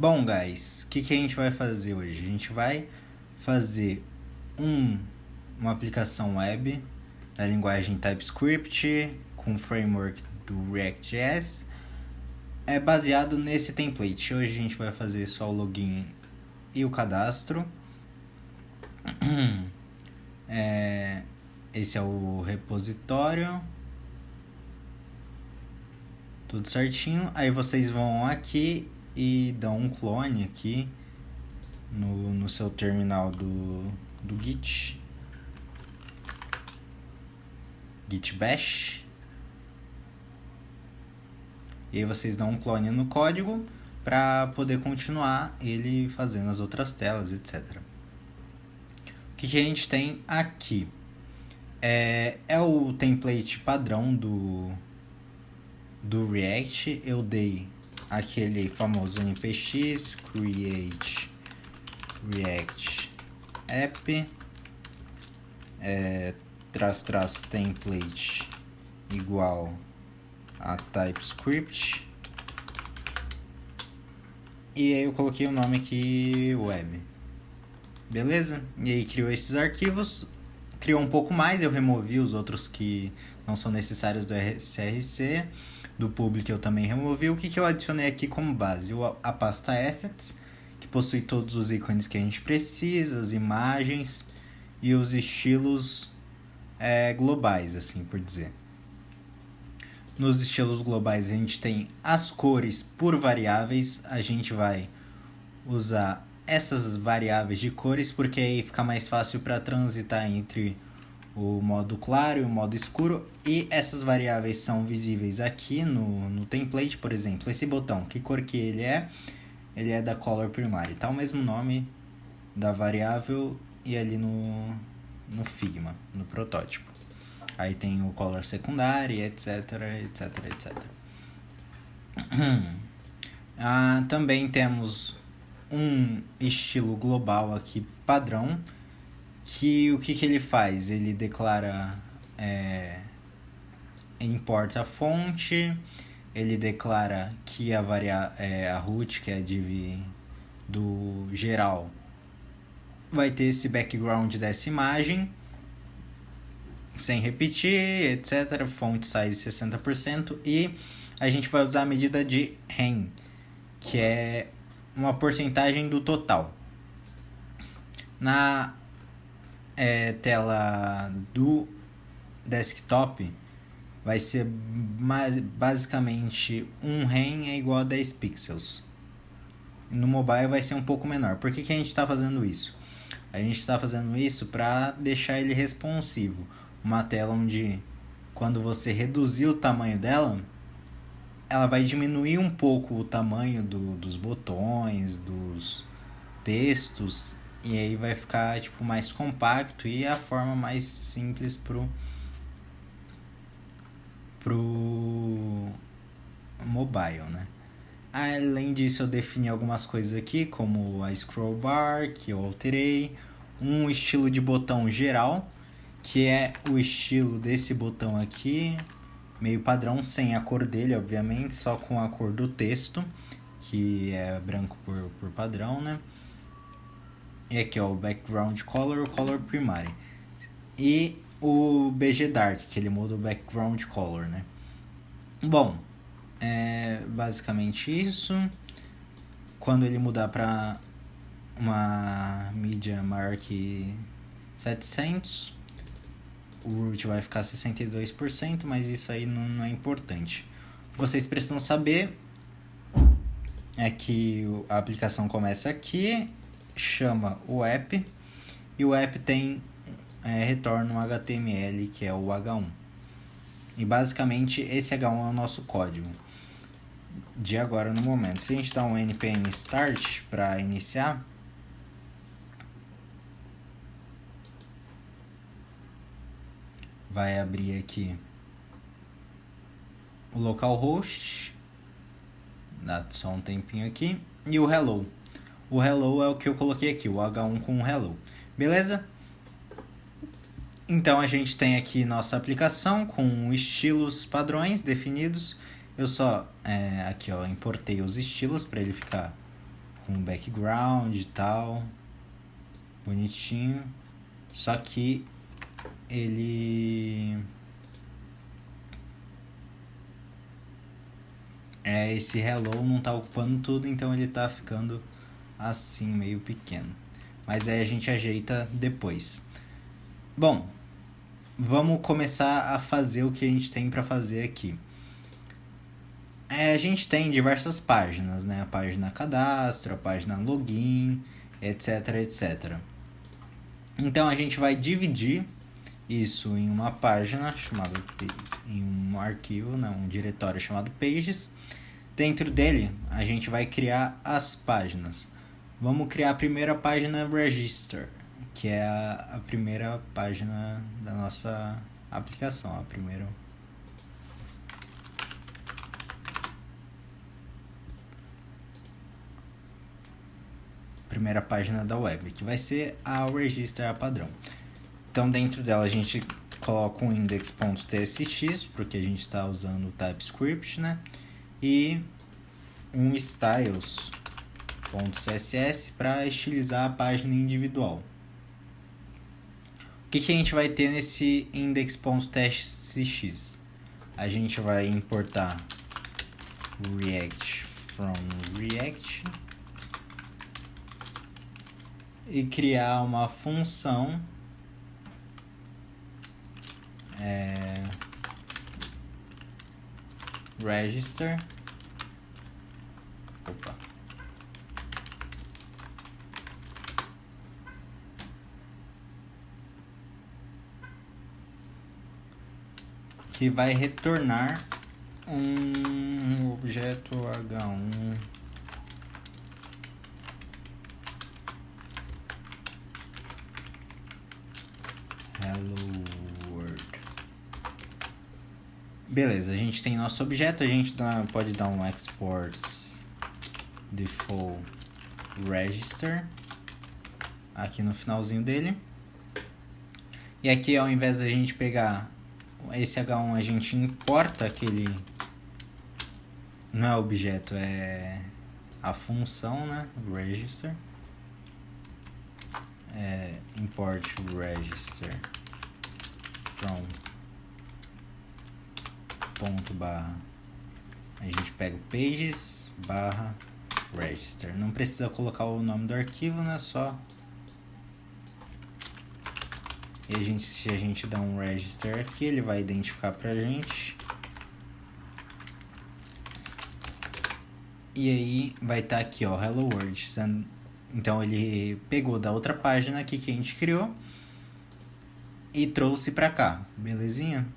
Bom, guys, o que a gente vai fazer hoje? A gente vai fazer uma aplicação web da linguagem TypeScript com o framework do React.js. É baseado nesse template. Hoje a gente vai fazer só o login e o cadastro. Esse é o repositório. Tudo certinho. Aí vocês vão aqui e dão um clone aqui no seu terminal do Git bash. E aí vocês dão um clone no código para poder continuar ele fazendo as outras telas, etc. O que a gente tem aqui? É o template padrão do React. Eu dei aquele famoso npx create react app --template igual a TypeScript, e aí eu coloquei o nome aqui web, beleza? E aí criou esses arquivos, criou um pouco mais, eu removi os outros que não são necessários do SRC, do public eu também removi. O que eu adicionei aqui como base? A pasta assets, que possui todos os ícones que a gente precisa, as imagens e os estilos globais, assim por dizer. Nos estilos globais a gente tem as cores por variáveis. A gente vai usar essas variáveis de cores porque aí fica mais fácil para transitar entre o modo claro e o modo escuro. E essas variáveis são visíveis aqui no template. Por exemplo, esse botão, que cor que ele é? Ele é da color primary, tá o mesmo nome da variável e ali no Figma, no protótipo. Aí tem o color secundário, etc, etc, etc. Também temos um estilo global aqui padrão, que o que ele faz? Ele declara, importa a fonte, ele declara que a root, que é a div do geral, vai ter esse background dessa imagem, sem repetir, etc. Font size 60%, e a gente vai usar a medida de ren, que é uma porcentagem do total. Na tela do desktop vai ser basicamente um ren é igual a 10 pixels. No mobile vai ser um pouco menor. Por que a gente está fazendo isso? A gente está fazendo isso para deixar ele responsivo. Uma tela onde, quando você reduzir o tamanho dela, ela vai diminuir um pouco o tamanho dos botões, dos textos, e aí vai ficar mais compacto e a forma mais simples pro mobile, né? Além disso, eu defini algumas coisas aqui, como a scroll bar, que eu alterei, um estilo de botão geral, que é o estilo desse botão aqui, meio padrão, sem a cor dele, obviamente, só com a cor do texto, que é branco por padrão, né? E aqui, ó, o background color, o color primary. E o BG Dark, que ele muda o background color, né? Bom, é basicamente isso. Quando ele mudar para uma mídia maior que 700, o root vai ficar 62%, mas isso aí não é importante. O que vocês precisam saber é que a aplicação começa aqui, chama o app, e o app tem retorna um HTML, que é o H1. E basicamente esse H1 é o nosso código de agora no momento. Se a gente dá um npm start para iniciar, vai abrir aqui o localhost, dá só um tempinho aqui, e o hello. O hello é o que eu coloquei aqui, o H1 com o hello, beleza? Então a gente tem aqui nossa aplicação com estilos padrões definidos. Eu só aqui, ó, importei os estilos para ele ficar com background e tal, bonitinho, só que ele esse hello não tá ocupando tudo, então ele tá ficando assim, meio pequeno. Mas aí a gente ajeita depois. Bom, vamos começar a fazer o que a gente tem para fazer aqui. A gente tem diversas páginas, né? A página cadastro, a página login, etc, etc. Então a gente vai dividir isso em uma página chamada, em um arquivo, né? Um diretório chamado pages. Dentro dele a gente vai criar as páginas. Vamos criar a primeira página register, que é a primeira página da nossa aplicação, a primeira página da web, que vai ser a register a padrão. Então dentro dela a gente coloca um index.tsx, porque a gente está usando o TypeScript, né? E um styles.css para estilizar a página individual. O que a gente vai ter nesse index.tsx? A gente vai importar React from React e criar uma função register. Que vai retornar um objeto H1 hello world. Beleza, a gente tem nosso objeto, a gente pode dar um export default register aqui no finalzinho dele. E aqui, ao invés da gente pegar esse H1, a gente importa aquele... Não é objeto, é a função, né? Register. Import register from ponto barra. A gente pega o pages barra register. Não precisa colocar o nome do arquivo, né? Só... E se a gente dá um register aqui, ele vai identificar pra gente. E aí vai estar aqui, ó, Hello World. Então ele pegou da outra página aqui que a gente criou e trouxe pra cá, belezinha?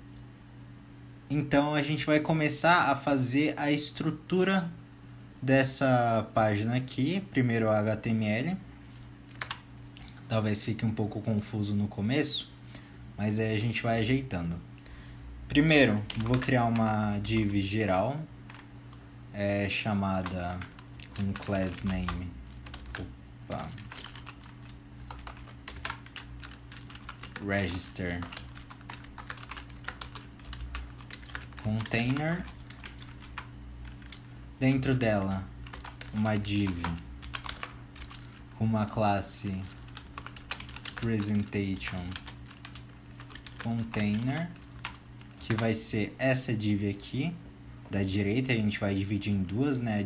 Então a gente vai começar a fazer a estrutura dessa página aqui. Primeiro o HTML. Talvez fique um pouco confuso no começo, mas aí a gente vai ajeitando. Primeiro, vou criar uma div geral, chamada com class name register container. Dentro dela, uma div com uma classe presentation container, que vai ser essa div aqui da direita. A gente vai dividir em duas, né?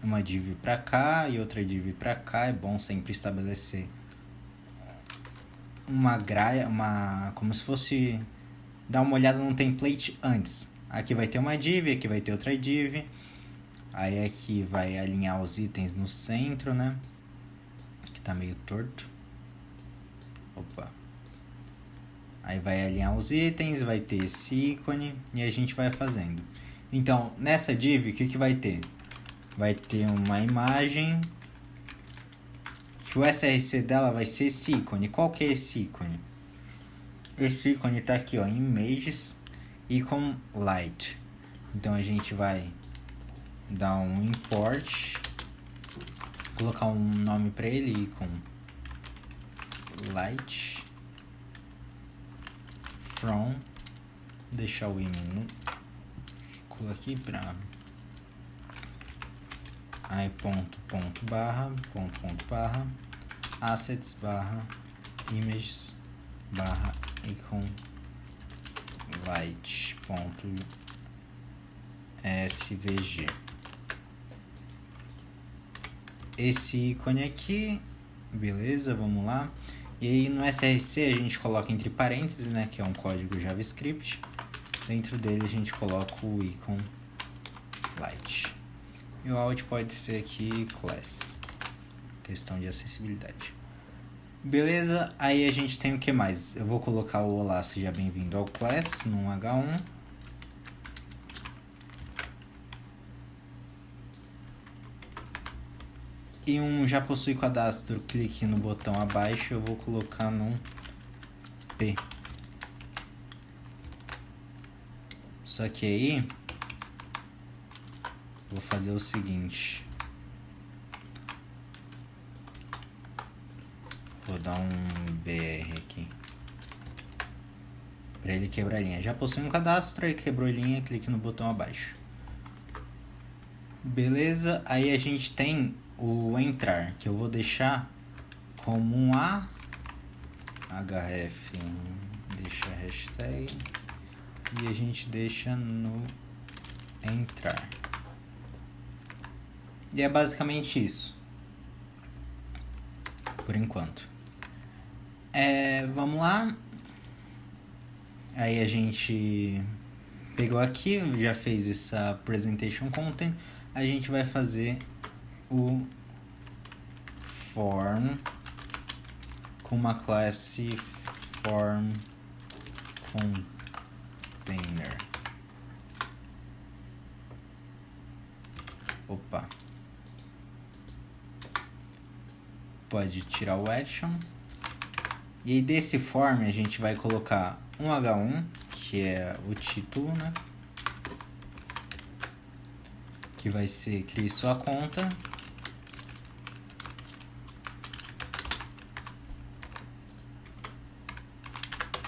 Uma div para cá e outra div para cá. É bom sempre estabelecer uma grade, como se fosse dar uma olhada no template antes. Aqui vai ter uma div, aqui vai ter outra div. Aí aqui vai alinhar os itens no centro, né? Que tá meio torto. Aí vai alinhar os itens, vai ter esse ícone e a gente vai fazendo. Então, nessa div, o que vai ter? Vai ter uma imagem, que o src dela vai ser esse ícone. Qual que é esse ícone? Esse ícone tá aqui, ó, em Images, Icon Light. Então a gente vai dar um import, colocar um nome para ele, Icon Light from, deixar o minúsculo aqui para aí ponto barra assets barra images barra icon light ponto svg. Esse ícone aqui, beleza, vamos lá. E aí no src a gente coloca entre parênteses, né, que é um código JavaScript. Dentro dele a gente coloca o icon light. E o out pode ser aqui class, questão de acessibilidade. Beleza, aí a gente tem o que mais? Eu vou colocar o olá, seja bem-vindo ao class, num H1. E um já possui cadastro, clique no botão abaixo, eu vou colocar num P. Só que aí, vou fazer o seguinte. Vou dar um BR aqui. Para ele quebrar a linha. Já possui um cadastro, aí quebrou a linha, clique no botão abaixo. Beleza, aí a gente tem o entrar, que eu vou deixar como um href, deixa a hashtag e a gente deixa no entrar. E é basicamente isso, por enquanto. Vamos lá. Aí a gente pegou aqui, já fez essa presentation content, a gente vai fazer o form com uma classe form container. Opa. Pode tirar o action. E aí desse form a gente vai colocar um H1, que é o título, né? Que vai ser crie sua conta.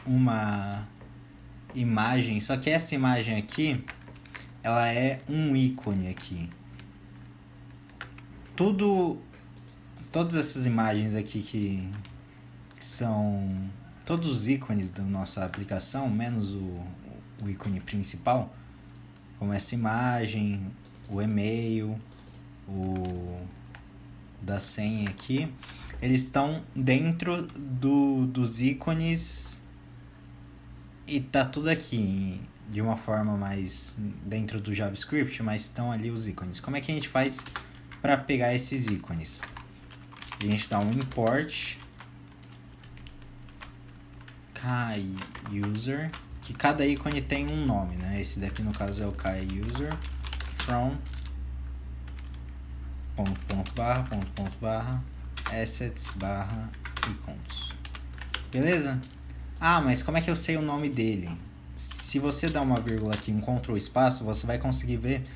Uma imagem, só que essa imagem aqui, ela é um ícone aqui. Todas essas imagens aqui que são todos os ícones da nossa aplicação, menos o ícone principal, como essa imagem, o e-mail, o da senha aqui, eles estão dentro dos ícones e tá tudo aqui de uma forma mais dentro do JavaScript, mas estão ali os ícones. Como é que a gente faz para pegar esses ícones? A gente dá um import KUser, que cada ícone tem um nome, né? Esse daqui no caso é o KUser from ponto barra assets barra icons. Beleza? Ah, mas como é que eu sei o nome dele? Se você dá uma vírgula aqui, um Ctrl espaço, você vai conseguir ver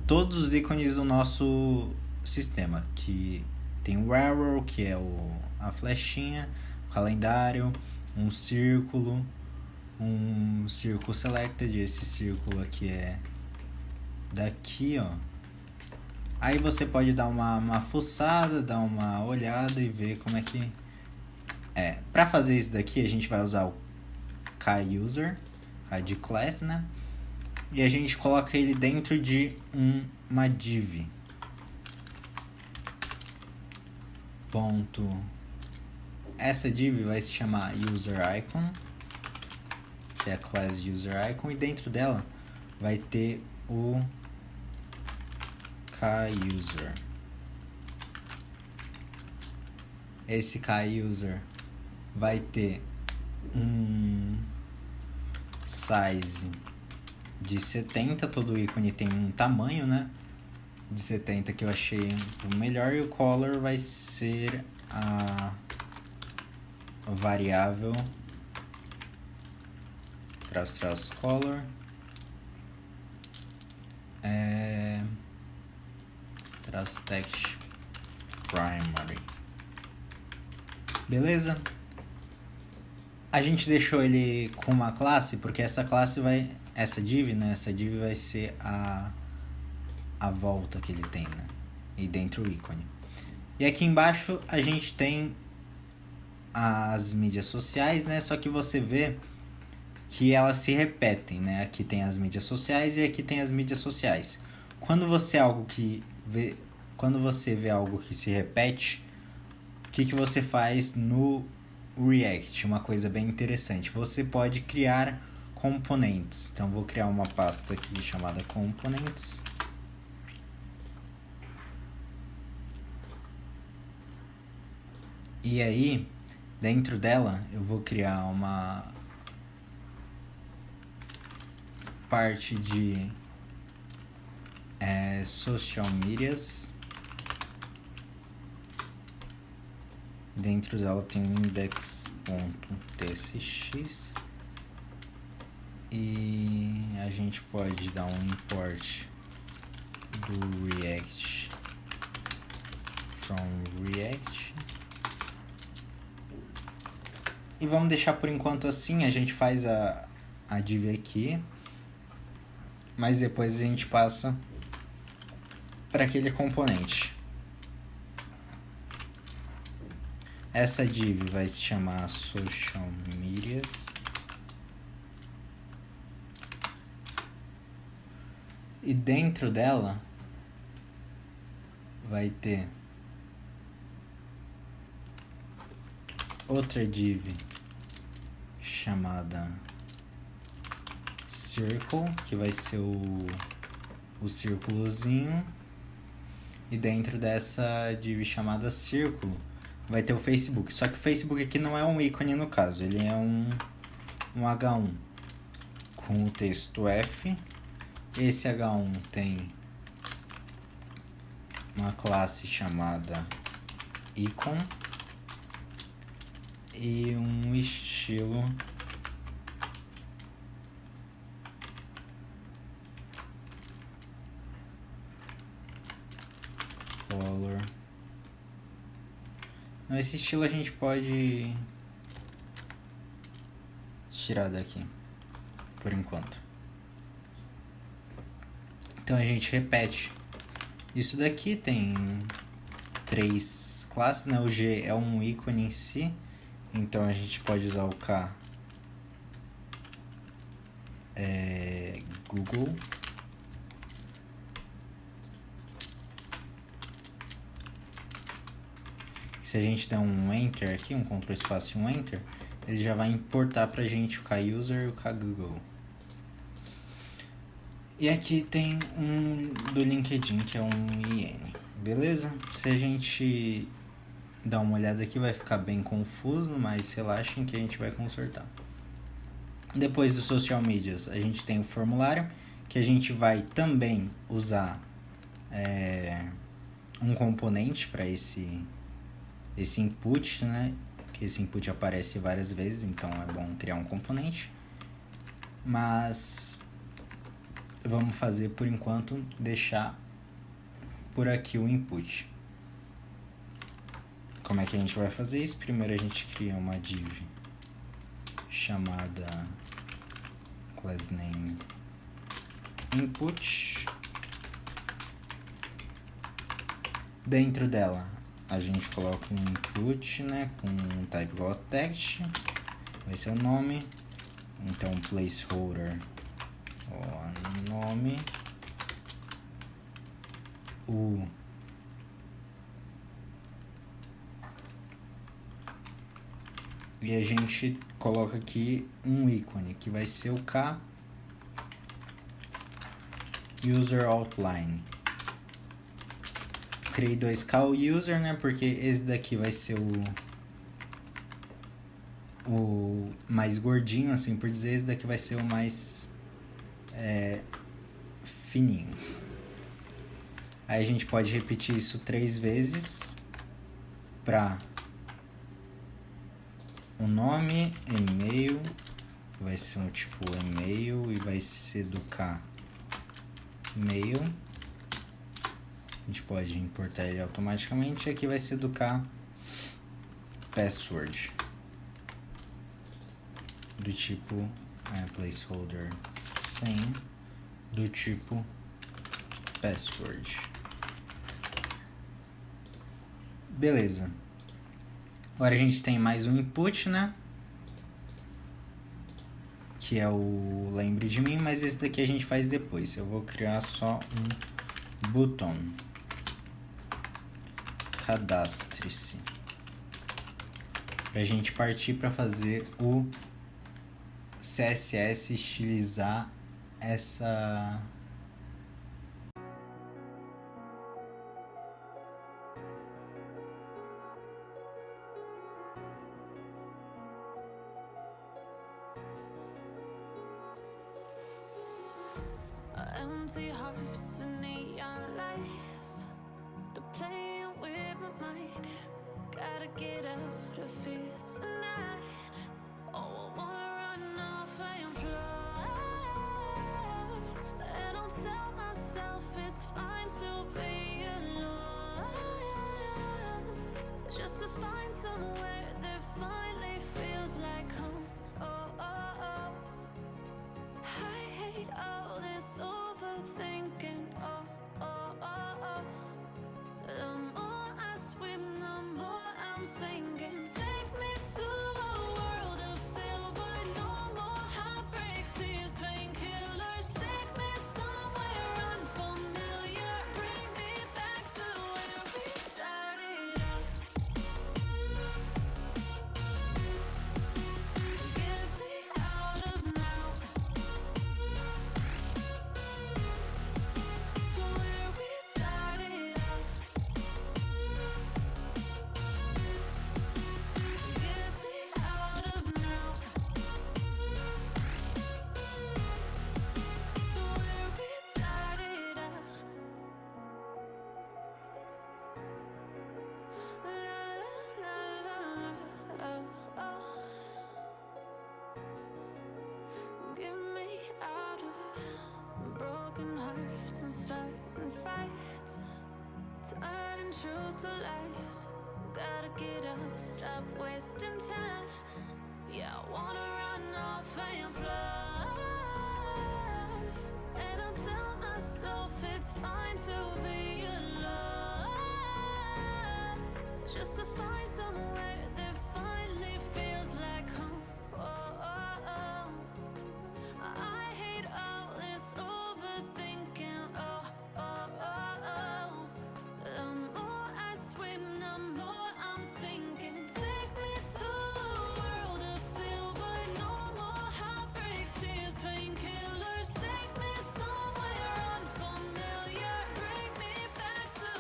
todos os ícones do nosso sistema, que tem o arrow, que é a flechinha, o calendário, um círculo selected, esse círculo aqui é daqui, ó. Aí você pode dar uma fuçada, dar uma olhada e ver como é que é. Para fazer isso daqui, a gente vai usar o KUser, de class, né? E a gente coloca ele dentro de uma div. Essa div vai se chamar userIcon, que é a class userIcon, e dentro dela vai ter o KUser. Esse KUser vai ter um size de 70, todo ícone tem um tamanho, né? De 70 que eu achei o melhor, e o color vai ser a variável _color _text primary. Beleza? A gente deixou ele com uma classe porque essa classe essa div vai ser a volta que ele tem, né? e dentro o ícone. E aqui embaixo a gente tem as mídias sociais, né? Só que você vê que elas se repetem, né? Aqui tem as mídias sociais e aqui tem as mídias sociais. Quando você vê algo que se repete, o que você faz no React? Uma coisa bem interessante. Você pode criar componentes. Então vou criar uma pasta aqui chamada components. E aí, dentro dela, eu vou criar uma parte de social medias. Dentro dela tem um index.tsx. E a gente pode dar um import do React from React. E vamos deixar por enquanto assim, a gente faz a div aqui, mas depois a gente passa para aquele componente. Essa div vai se chamar social medias. E dentro dela vai ter outra div chamada circle, que vai ser o círculozinho. E dentro dessa div chamada círculo vai ter o Facebook. Só que o Facebook aqui não é um ícone no caso, ele é um H1 com o texto F. Esse H1 tem uma classe chamada icon e um estilo color. Então, esse estilo a gente pode tirar daqui por enquanto. Então a gente repete. Isso daqui tem 3 classes, né? O G é um ícone em si, então a gente pode usar o K Google. Se a gente der um Enter aqui, um Ctrl espaço e um Enter, ele já vai importar pra gente o KUser e o KGoogle. E aqui tem um do LinkedIn, que é um IN. Beleza? Se a gente dar uma olhada aqui, vai ficar bem confuso, mas relaxem que a gente vai consertar. Depois do social medias, a gente tem o formulário, que a gente vai também usar um componente para esse input, né? Que esse input aparece várias vezes, então é bom criar um componente. Mas vamos fazer por enquanto, deixar por aqui o input. Como é que a gente vai fazer isso? Primeiro a gente cria uma div chamada class name input. Dentro dela a gente coloca um input, né, com um type igual a text, vai ser o nome, então placeholder o nome, e a gente coloca aqui um ícone que vai ser o K user outline. Criei 2K o user, né, porque esse daqui vai ser o mais gordinho, assim por dizer, esse daqui vai ser o mais fininho. Aí a gente pode repetir isso 3 vezes para o nome, e-mail, vai ser um tipo e-mail e vai ser do K mail. A gente pode importar ele automaticamente. Aqui vai ser do K password, do tipo placeholder 100, do tipo password. Beleza. Agora a gente tem mais um input, né? Que é o lembre de mim, mas esse daqui a gente faz depois. Eu vou criar só um botão. Cadastre-se. Pra gente partir para fazer o CSS estilizar essa empty hearts and neon lights. They're playing with my mind. Gotta get out of here tonight. Oh, I wanna run off and fly. And I'll tell myself it's fine to be alone. Just to find somewhere that finally feels like home. Oh, oh, oh. I hate all this overthinking. Oh, oh, oh, oh. The more I swim, the more I'm sinking. Take me to a world of silver. No more heartbreaks, tears, painkillers. Take me somewhere unfamiliar. Bring me back to where we started out. Get me out of now. To where we started out. Get me out of now. To where we started out. La la la la la. Oh, oh. Get me out of broken hearts and starting fights, turning truth to lies. Gotta get up, stop wasting time. Yeah, I wanna run off and fly. And I'll tell myself it's fine to be alone. Just to find somewhere that finally feels like home. Oh, oh, oh. I hate all this overthinking. Oh, oh, oh, oh. The more I swim, the more I'm sinking. Take me to a world of silver. No more heartbreaks, tears, painkillers. Take me somewhere unfamiliar. Bring me back to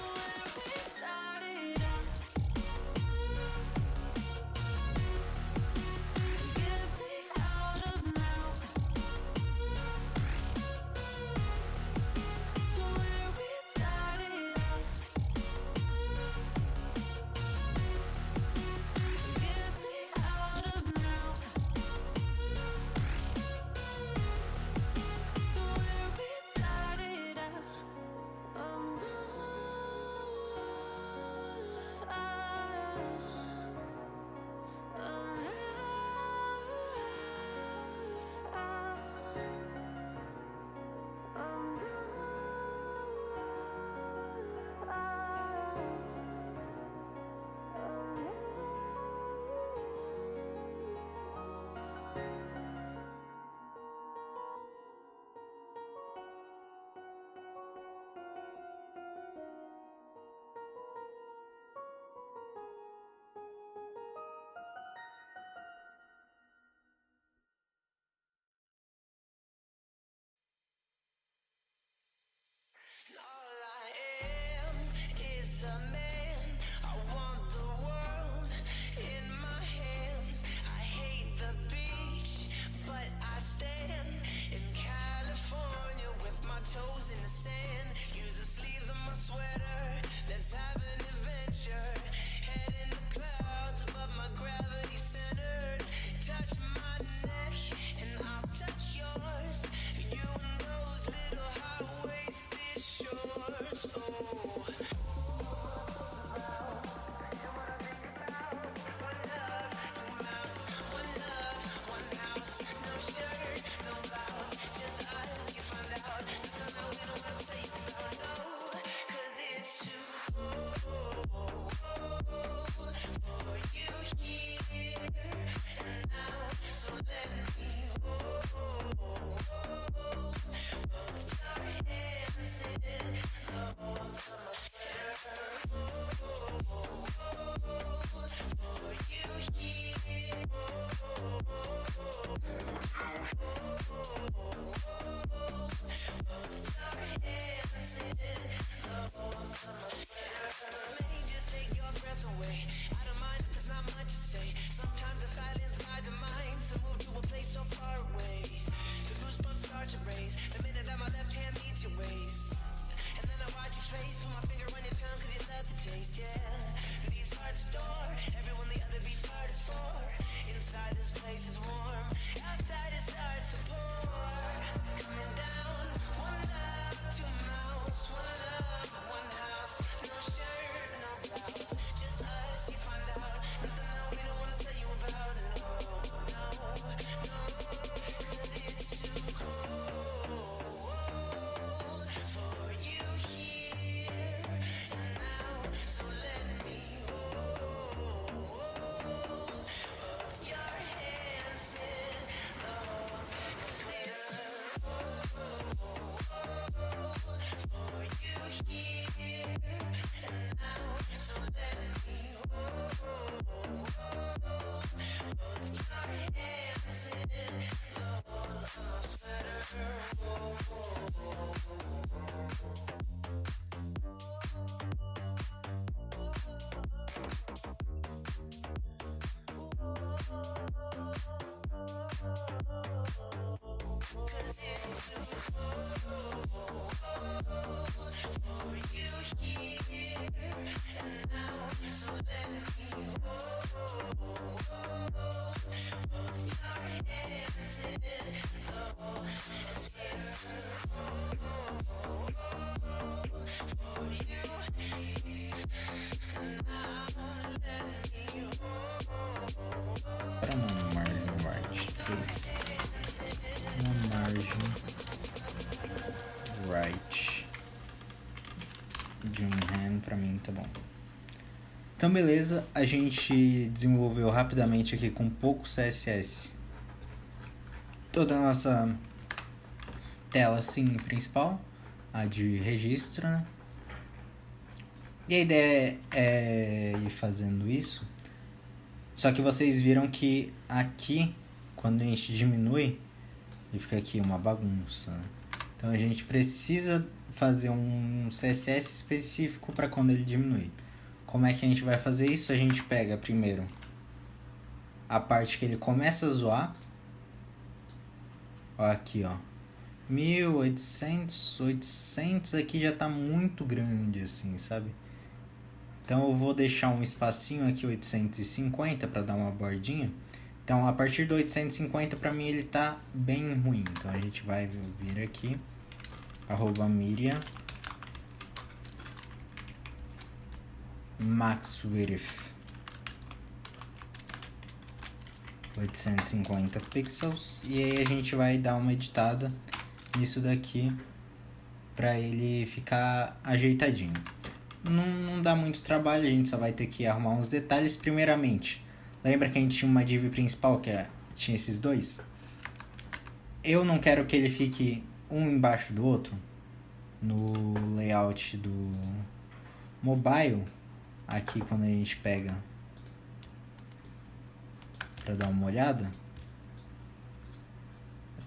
Para uma margem right 3. Uma margem right de um hand pra mim tá bom. Então beleza, a gente desenvolveu rapidamente aqui com pouco CSS toda a nossa tela assim principal, a de registro, né? E a ideia é ir fazendo isso, só que vocês viram que aqui, quando a gente diminui, ele fica aqui uma bagunça, né? Então a gente precisa fazer um CSS específico para quando ele diminui. Como é que a gente vai fazer isso? A gente pega primeiro a parte que ele começa a zoar. Ó, aqui, ó. 1800, 800 aqui já tá muito grande, assim, sabe? Então eu vou deixar um espacinho aqui, 850, para dar uma bordinha. Então a partir do 850 para mim ele tá bem ruim. Então a gente vai vir aqui, @Miriam max width 850 pixels, e aí a gente vai dar uma editada nisso daqui para ele ficar ajeitadinho. Não dá muito trabalho, a gente só vai ter que arrumar uns detalhes. Primeiramente, lembra que a gente tinha uma div principal que tinha esses dois? Eu não quero que ele fique um embaixo do outro no layout do mobile. Aqui quando a gente pega para dar uma olhada,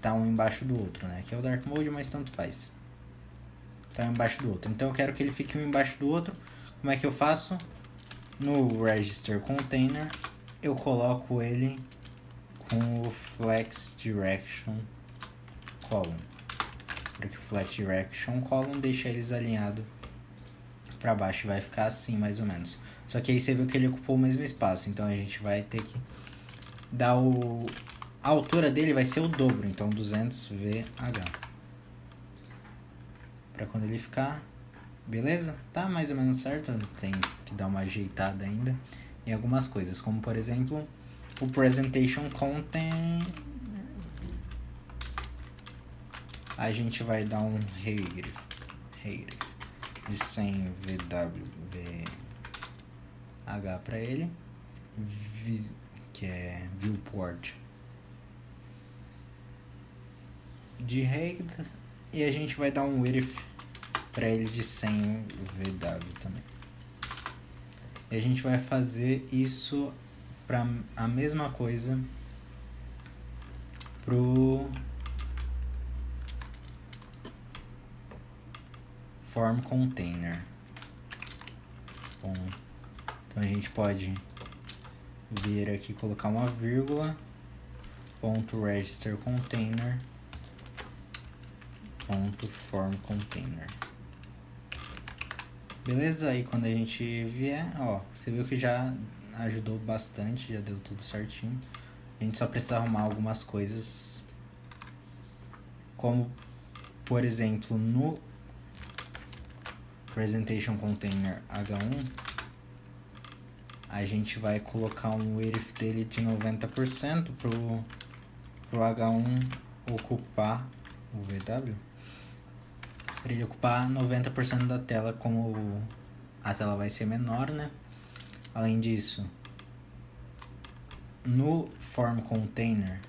tá um embaixo do outro, né? Aqui é o Dark Mode, mas tanto faz. Tá um embaixo do outro. Então eu quero que ele fique um embaixo do outro. Como é que eu faço? No Register Container, eu coloco ele com o Flex Direction Column. Porque o Flex Direction Column deixa eles alinhados para baixo, vai ficar assim mais ou menos. Só que aí você viu que ele ocupou o mesmo espaço, então a gente vai ter que dar a altura dele vai ser o dobro, então 200 VH. Para quando ele ficar, beleza? Tá mais ou menos certo, tem que dar uma ajeitada ainda em algumas coisas, como por exemplo, o Presentation Content. A gente vai dar um href de 100 VH para ele, que é viewport de height, e a gente vai dar um width para ele de 100 VW também. E a gente vai fazer isso para a mesma coisa pro form container. Bom, então a gente pode vir aqui, colocar uma vírgula, ponto register container, ponto form container. Beleza? Aí quando a gente vier, ó, você viu que já ajudou bastante, já deu tudo certinho. A gente só precisa arrumar algumas coisas, como por exemplo no Presentation Container H1, a gente vai colocar um width dele de 90% pro H1 ocupar o VW, para ele ocupar 90% da tela, como a tela vai ser menor, né? Além disso, no Form Container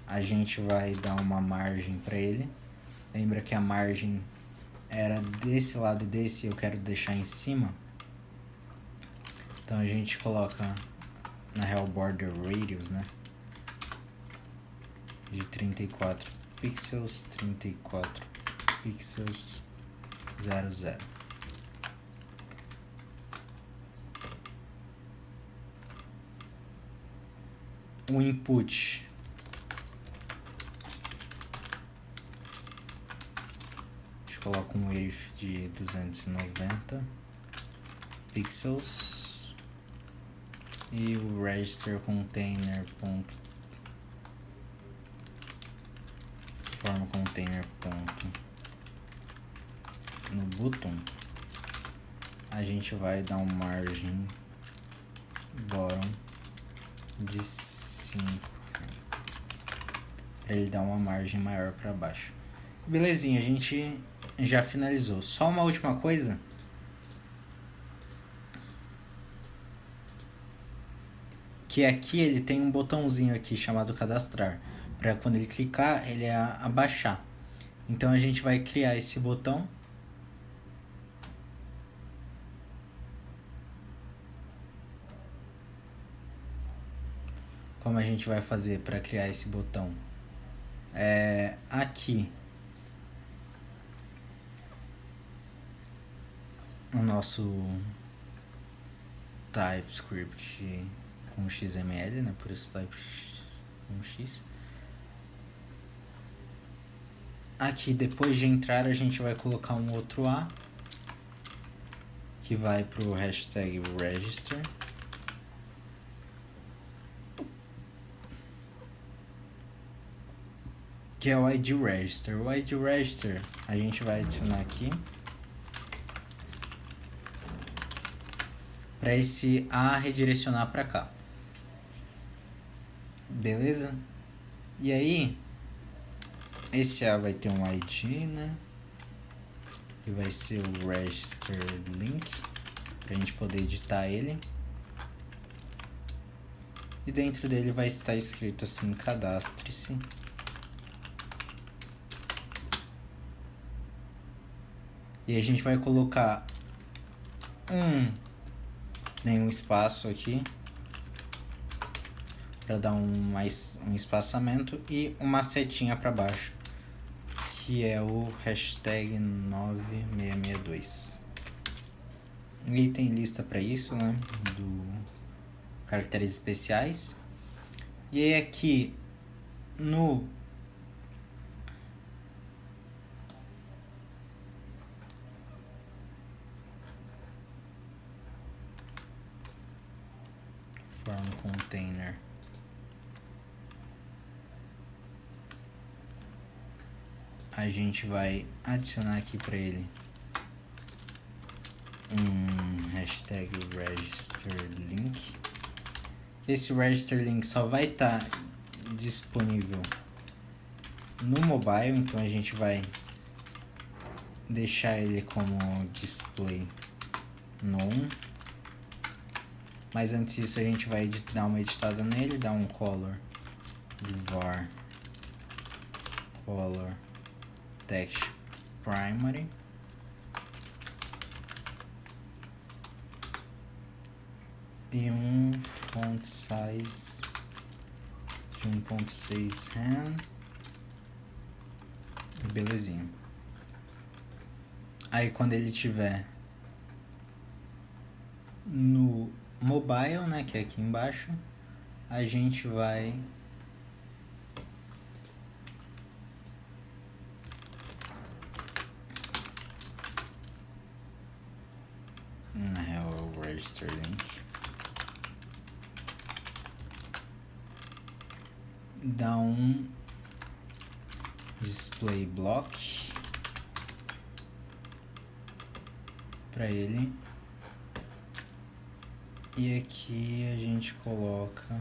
a gente vai dar uma margem para ele. Lembra que a margem era desse lado e desse, eu quero deixar em cima. Então a gente coloca na real border radius, né, de 34 pixels, 34 pixels, 00. O input coloca um width de 290. pixels e o register container ponto form container ponto no bottom, a gente vai dar um margem bottom de 5 para ele dar uma margem maior para baixo. Belezinha, a gente já finalizou. Só uma última coisa. Que aqui ele tem um botãozinho aqui chamado cadastrar. Para quando ele clicar, ele abaixar. Então a gente vai criar esse botão. Como a gente vai fazer para criar esse botão? Aqui o nosso TypeScript com XML, né? Por isso type com X. Aqui, depois de entrar, a gente vai colocar um outro A que vai pro hashtag register. Que é o ID register. O ID register a gente vai adicionar aqui para esse A redirecionar para cá. Beleza? E aí, esse A vai ter um ID, né? Que vai ser o register link, para a gente poder editar ele. E dentro dele vai estar escrito assim: cadastre-se. E a gente vai colocar nenhum espaço aqui para dar um espaçamento e uma setinha para baixo, que é o hashtag 9662. E tem lista para isso, né? Do caracteres especiais. E aí aqui no form container a gente vai adicionar aqui para ele um hashtag register link. Esse register link só vai estar disponível no mobile, então a gente vai deixar ele como display none. Mas antes disso a gente vai dar uma editada nele, dar um color var color text primary e um font size de 1.6 RAM. Belezinha. Aí quando ele tiver no mobile, né, que é aqui embaixo, a gente vai o register link, dar um display block para ele. E aqui a gente coloca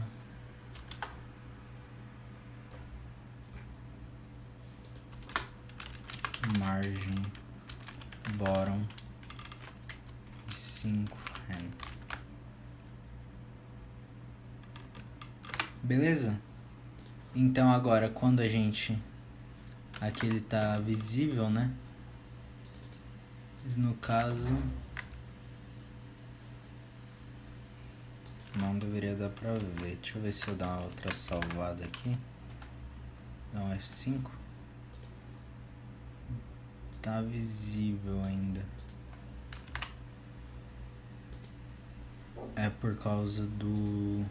margem bottom 5 RAM. Beleza? Então agora quando a gente aqui ele tá visível, né? No caso não deveria dar pra ver. Deixa eu ver se eu dar uma outra salvada aqui. Dá um F5. Tá visível ainda. É por causa do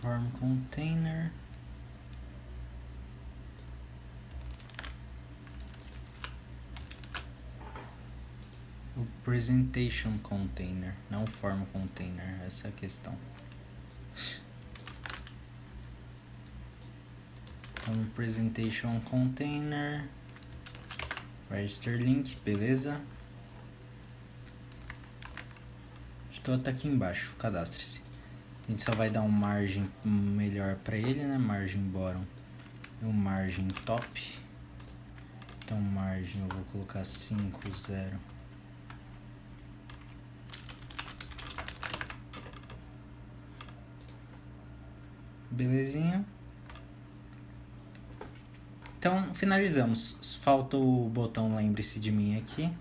form container. O presentation container, não form container, essa é a questão. Então, presentation container, register link, beleza. Estou até aqui embaixo, cadastre-se. A gente só vai dar um margem melhor para ele, né? Margem bottom e um margem top. Então, margem eu vou colocar 5,0. Belezinha. Então, finalizamos. Falta o botão lembre-se de mim aqui.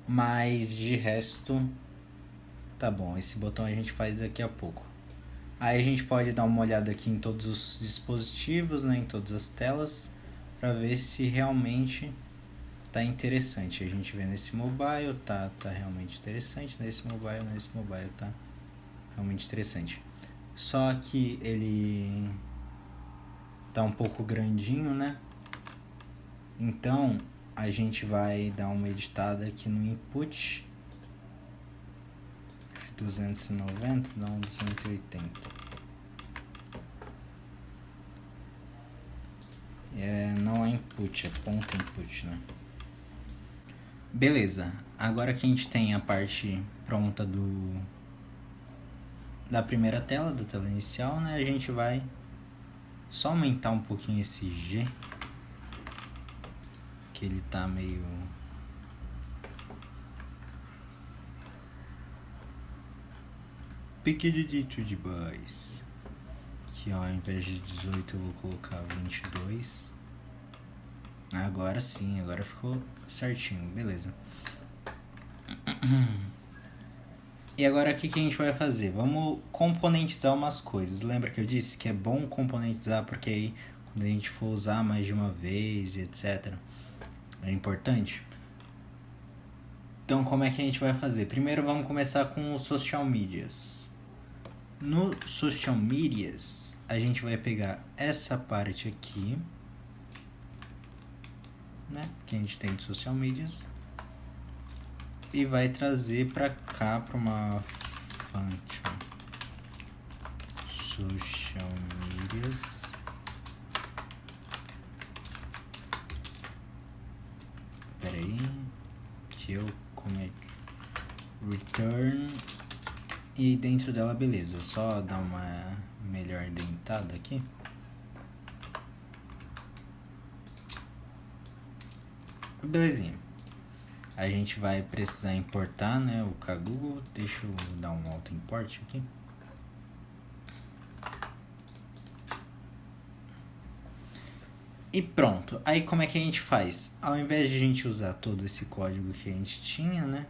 Mas, de resto, tá bom. Esse botão a gente faz daqui a pouco. Aí a gente pode dar uma olhada aqui em todos os dispositivos, né? Em todas as telas. Para ver se realmente tá interessante. A gente vê nesse mobile, tá realmente interessante. Nesse mobile tá realmente interessante. Só que ele tá um pouco grandinho, né? Então, a gente vai dar uma editada aqui no input. 290, não, 280. Não é input, é ponto input, né? Beleza, agora que a gente tem a parte pronta da primeira tela, da tela inicial, né? A gente vai só aumentar um pouquinho esse G, que ele tá meio... pequenito demais. Aqui, ó, ao invés de 18 eu vou colocar 22. Agora sim, agora ficou certinho, beleza. E agora o que a gente vai fazer? Vamos componentizar umas coisas. Lembra que eu disse que é bom componentizar porque aí quando a gente for usar mais de uma vez e etc. é importante. Então como é que a gente vai fazer? Primeiro vamos começar com os social medias. No social medias a gente vai pegar essa parte aqui, né, que a gente tem de social medias, e vai trazer para cá para uma function social medias. Espera aí que eu cometi return, e dentro dela beleza, só dar uma melhor dentada aqui. Belezinha. A gente vai precisar importar, né, o Kagoogle. Deixa eu dar um auto import aqui. E pronto. Aí como é que a gente faz? Ao invés de a gente usar todo esse código que a gente tinha, né,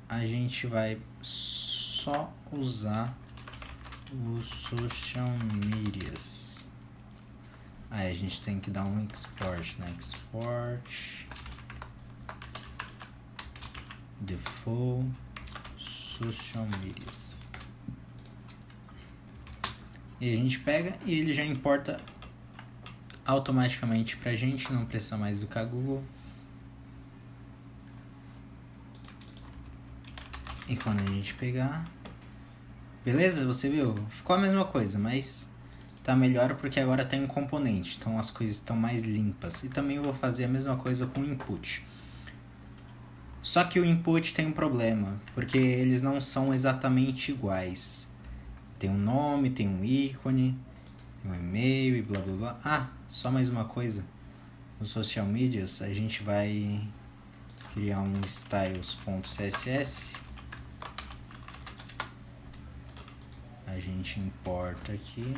a gente vai só usar os social medias. Aí a gente tem que dar um export, né? Export default social medias. E a gente pega e ele já importa automaticamente pra gente, não precisa mais do Kagoogle. E quando a gente pegar... Beleza? Você viu? Ficou a mesma coisa, mas tá melhor porque agora tem um componente. Então as coisas estão mais limpas. E também eu vou fazer a mesma coisa com o input. Só que o input tem um problema, porque eles não são exatamente iguais. Tem um nome, tem um ícone, tem um e-mail e blá blá blá. Ah, só mais uma coisa. No social medias a gente vai criar um styles.css. A gente importa aqui.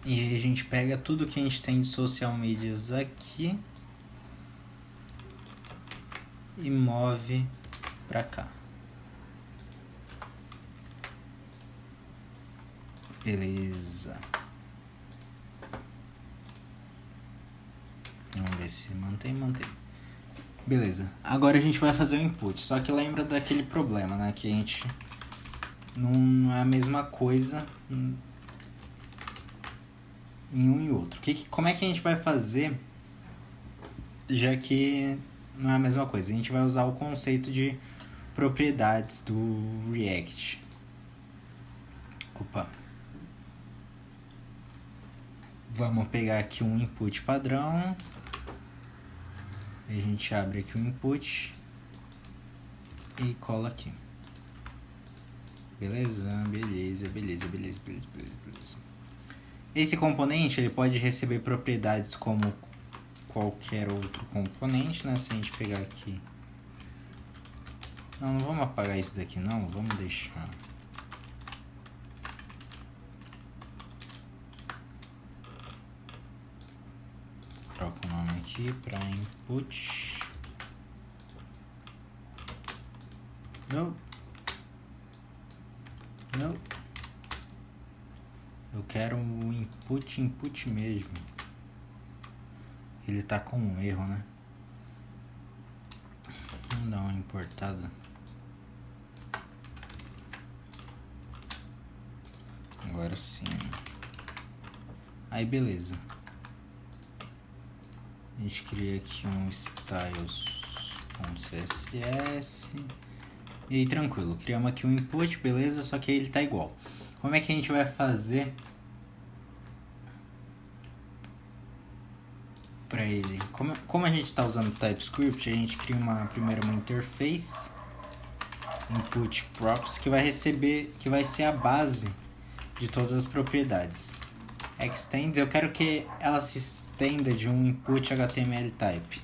E aí a gente pega tudo que a gente tem de social medias aqui e move pra cá. Beleza. Vamos ver se mantém. Beleza. Agora a gente vai fazer o input. Só que lembra daquele problema, né? Que a gente não é a mesma coisa em um e outro. Como é que a gente vai fazer, já que não é a mesma coisa? A gente vai usar o conceito de propriedades do React. Opa. Vamos pegar aqui um input padrão. A gente abre aqui o input e cola aqui. Beleza? Beleza. Esse componente ele pode receber propriedades como qualquer outro componente, né? Se a gente pegar aqui... Não vamos apagar isso daqui não, vamos deixar... Troca o nome aqui para input. Não. Eu quero o input mesmo. Ele tá com um erro, né? Vamos dar uma importada. Agora sim. Aí beleza. A gente cria aqui um styles.css. E aí tranquilo, criamos aqui um input, beleza? Só que ele tá igual. Como é que a gente vai fazer para ele? Como a gente está usando TypeScript, a gente cria primeiro uma interface input props que vai ser a base de todas as propriedades. Extends, eu quero que ela se estenda de um input HTML type.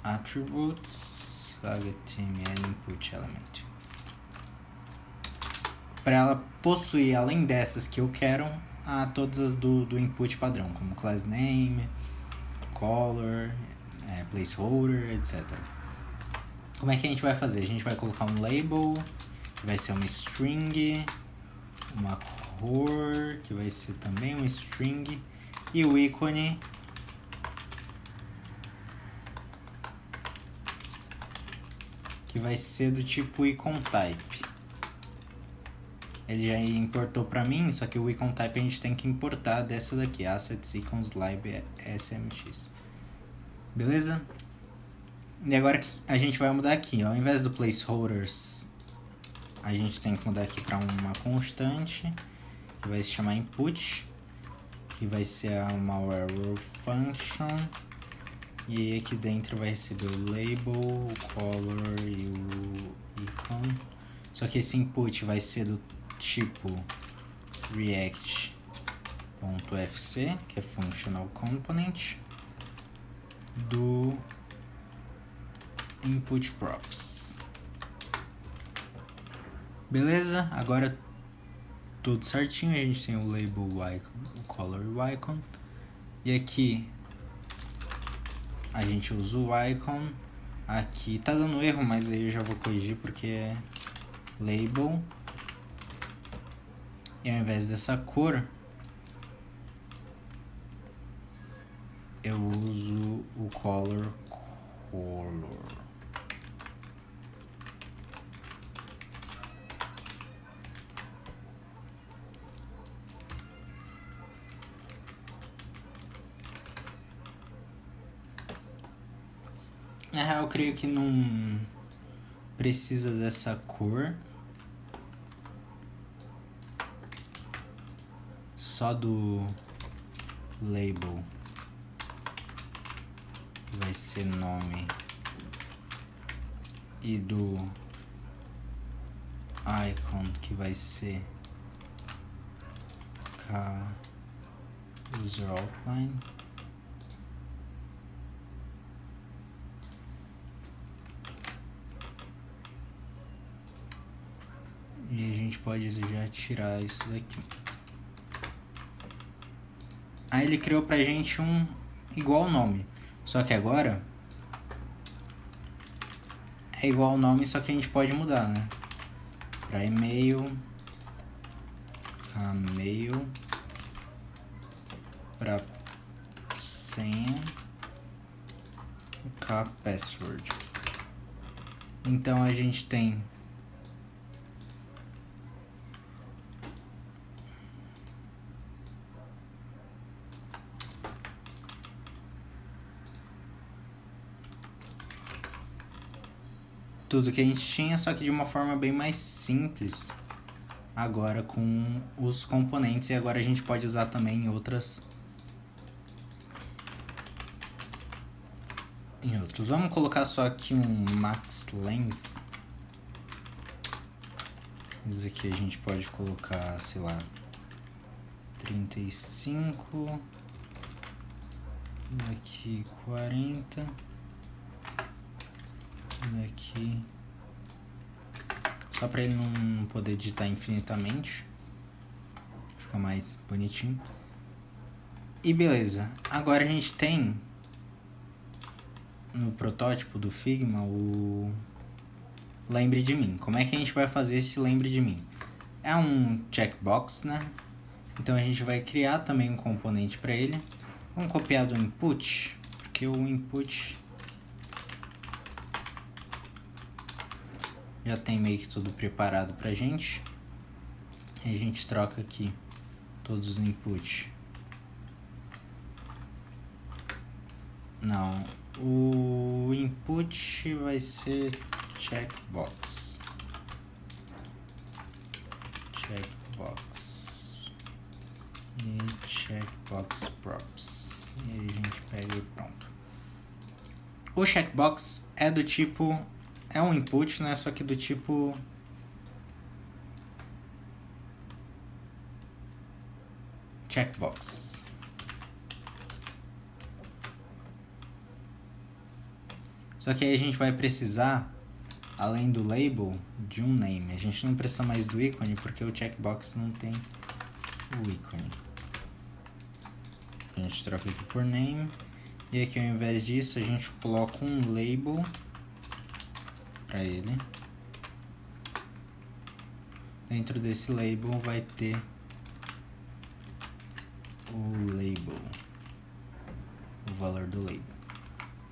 Attributes HTML input element. Para ela possuir, além dessas que eu quero, todas as do input padrão, como class name, color, placeholder, etc. Como é que a gente vai fazer? A gente vai colocar um label, que vai ser uma string, uma cor, que vai ser também uma string, e o ícone, que vai ser do tipo icon type. Ele já importou para mim, só que o icon type a gente tem que importar dessa daqui, assets icons lib smx. Beleza? E agora a gente vai mudar aqui, ó. Ao invés do placeholders, a gente tem que mudar aqui para uma constante, que vai se chamar input, que vai ser uma arrow function, e aí aqui dentro vai receber o label, o color e o icon. Só que esse input vai ser do tipo react.fc, que é functional component, do input props. Beleza? Agora tudo certinho, a gente tem o label, o icon, o color e o icon. E aqui a gente usa o icon. Aqui tá dando erro, mas aí eu já vou corrigir porque é label. E ao invés dessa cor, eu uso o color. Na real, eu creio que não precisa dessa cor. Só do label vai ser nome e do icon que vai ser user outline. E a gente pode já tirar isso daqui. Aí ele criou pra gente um igual o nome. Só que agora é igual o nome, só que a gente pode mudar, né? Pra e-mail, mail, pra senha, password. Então a gente tem tudo que a gente tinha, só que de uma forma bem mais simples. Agora com os componentes, e agora a gente pode usar também em outros. Vamos colocar só aqui um max length. Isso aqui a gente pode colocar, sei lá, 35. Daqui 40. Daqui. Só para ele não poder digitar infinitamente. Fica mais bonitinho. E beleza. Agora a gente tem no protótipo do Figma o lembre de mim. Como é que a gente vai fazer esse lembre de mim? É um checkbox, né? Então a gente vai criar também um componente para ele. Vamos copiar do input, porque o input já tem meio que tudo preparado pra gente. E a gente troca aqui todos os inputs. Não, o input vai ser checkbox. Checkbox. E checkbox props. E aí a gente pega e pronto. O checkbox é do tipo... É um input, né? Só que do tipo... checkbox. Só que aí a gente vai precisar, além do label, de um name. A gente não precisa mais do ícone, porque o checkbox não tem o ícone. A gente troca aqui por name. E aqui ao invés disso, a gente coloca um label para ele. Dentro desse label vai ter o label, o valor do label.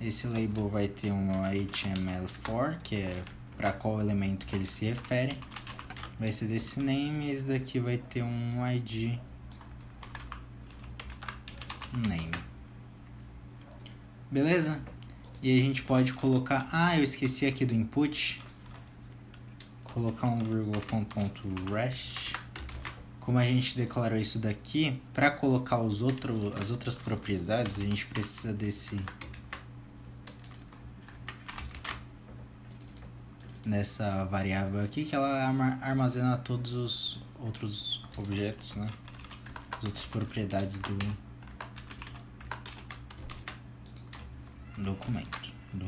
Esse label vai ter um HTML4, que é para qual elemento que ele se refere. Vai ser desse name, e esse daqui vai ter um ID name. Beleza? E a gente pode colocar... eu esqueci aqui do input. Colocar um vírgula ponto rest. Como a gente declarou isso daqui, para colocar as outras propriedades, a gente precisa dessa variável aqui, que ela armazena todos os outros objetos, né? As outras propriedades do documento, do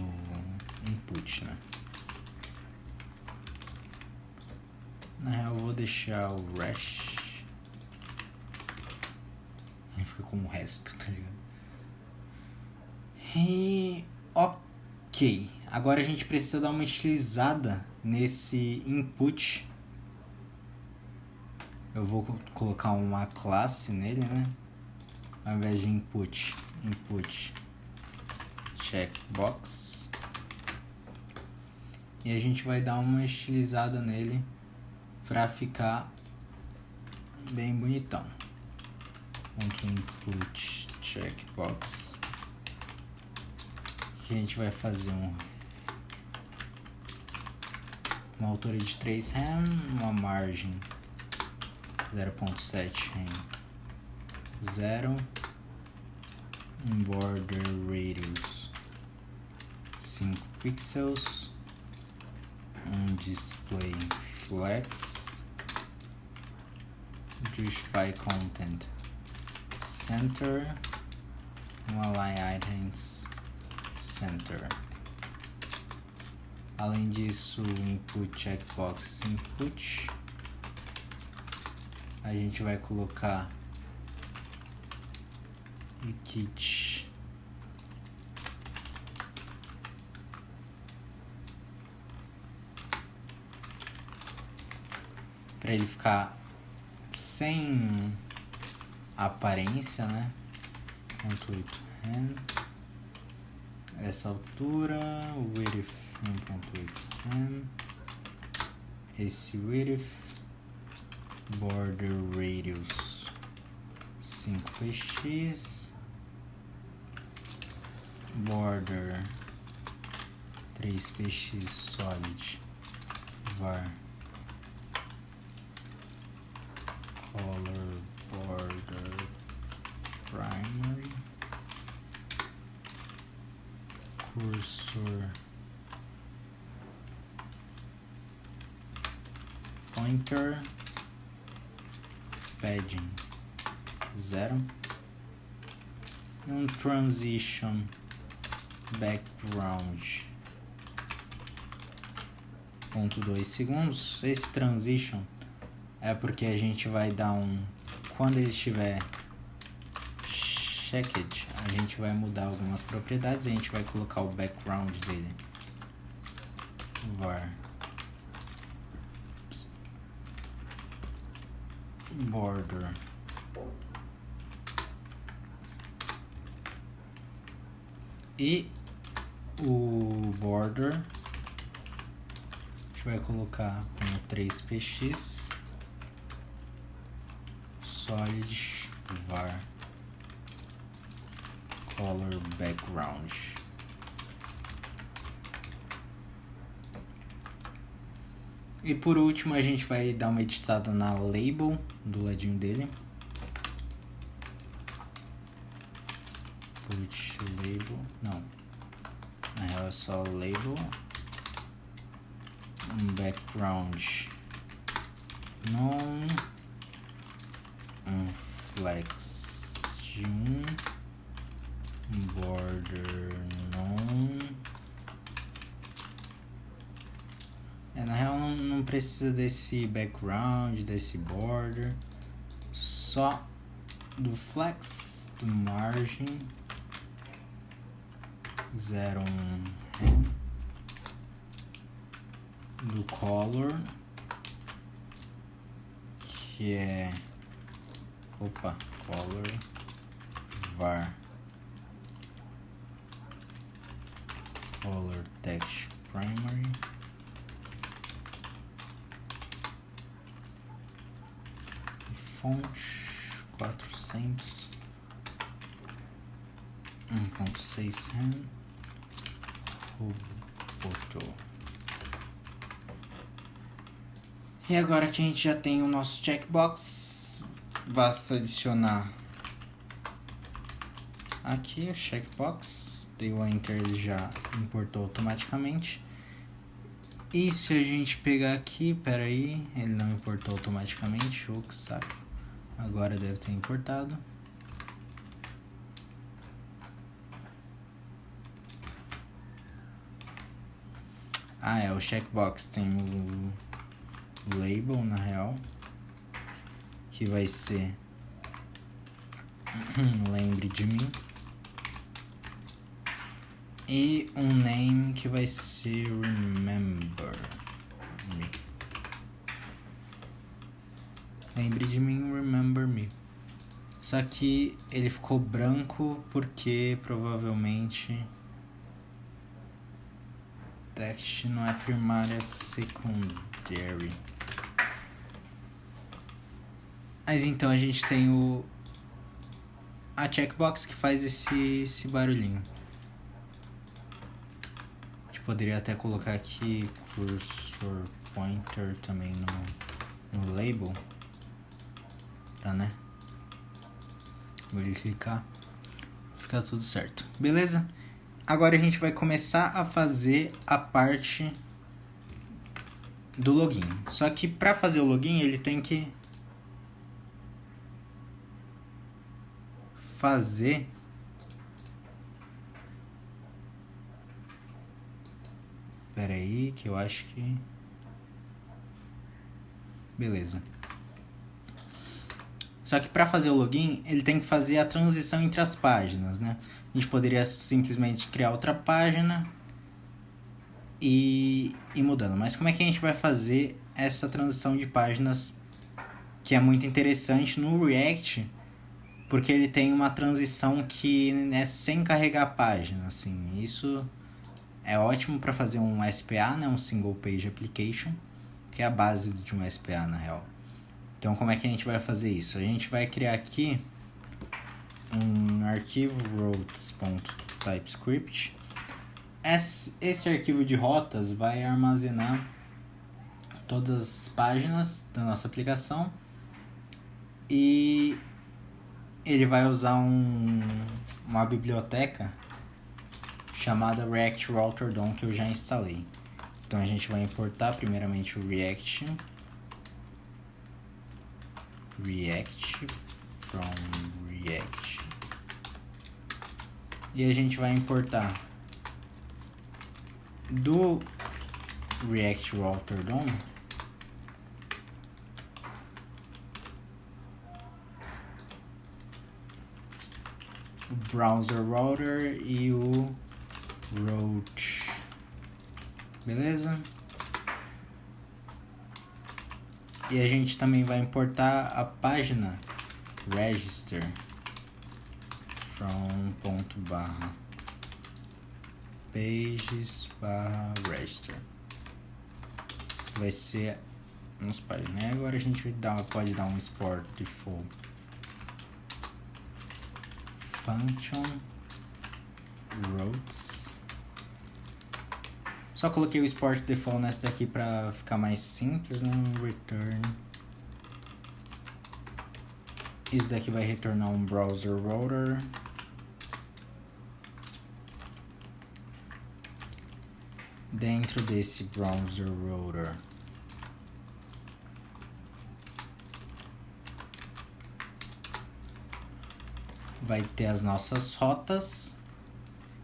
input, né? Na real, eu vou deixar o rest. Fica como o resto, tá ligado? E ok. Agora a gente precisa dar uma estilizada nesse input. Eu vou colocar uma classe nele, né? Ao invés de input checkbox. E a gente vai dar uma estilizada nele pra ficar bem bonitão. Input checkbox. Aqui a gente vai fazer uma altura de 3 rem, uma margem 0.7 rem 0, um border radius 5 pixels, um display flex, justify content center, um align items center. Além disso, input checkbox input. A gente vai colocar o kit para ele ficar sem aparência, né? 1.8 rem. Essa altura, o width 1.8 rem. Esse width, border radius 5px, border 3px solid var color border primary cursor pointer padding 0 e um transition background 0.2 segundos. Esse transition é porque a gente vai dar quando ele estiver checked, a gente vai mudar algumas propriedades e a gente vai colocar o background dele var border e o border a gente vai colocar como 3px solid var color background. E por último a gente vai dar uma editada na label do ladinho dele. Put label, não, na real é só label, background non, flex de border non. Na real não precisa desse background, desse border, só do flex, do margin 0 do color, que é color var color text primary fonte 400 1.6 rem Roboto. E agora que a gente já tem o nosso checkbox, basta adicionar aqui o checkbox, dei o enter, ele já importou automaticamente. E se a gente pegar aqui, peraí, ele não importou automaticamente, que saco, agora deve ter importado. O checkbox tem o label na real, que vai ser lembre de mim, e um name que vai ser remember me. Lembre de mim, remember me. Só que ele ficou branco porque provavelmente text não é primária, é secondary. Mas então a gente tem a checkbox que faz esse barulhinho. A gente poderia até colocar aqui cursor pointer também no label, pra, né, verificar, ficar tudo certo, beleza? Agora a gente vai começar a fazer a parte do login. Só que para fazer o login ele tem que fazer aí que eu acho que beleza. Só que para fazer o login ele tem que fazer a transição entre as páginas, né? A gente poderia simplesmente criar outra página e ir mudando. Mas como é que a gente vai fazer essa transição de páginas, que é muito interessante no React, porque ele tem uma transição que é sem carregar a página, assim. Isso é ótimo para fazer um SPA, né? Um Single Page Application, que é a base de um SPA na real. Então como é que a gente vai fazer isso? A gente vai criar aqui um arquivo routes.typescript, Esse arquivo de rotas vai armazenar todas as páginas da nossa aplicação e ele vai usar uma biblioteca chamada React Router DOM que eu já instalei. Então a gente vai importar primeiramente o React from React e a gente vai importar do React Router DOM o Browser Router e o Route, beleza? E a gente também vai importar a página register from pages/register. Vai ser nos páginas, né? Agora a gente pode dar um export default function routes. Só coloquei o export default nessa daqui para ficar mais simples, né? Return. Isso daqui vai retornar um browser router. Dentro desse browser router vai ter as nossas rotas.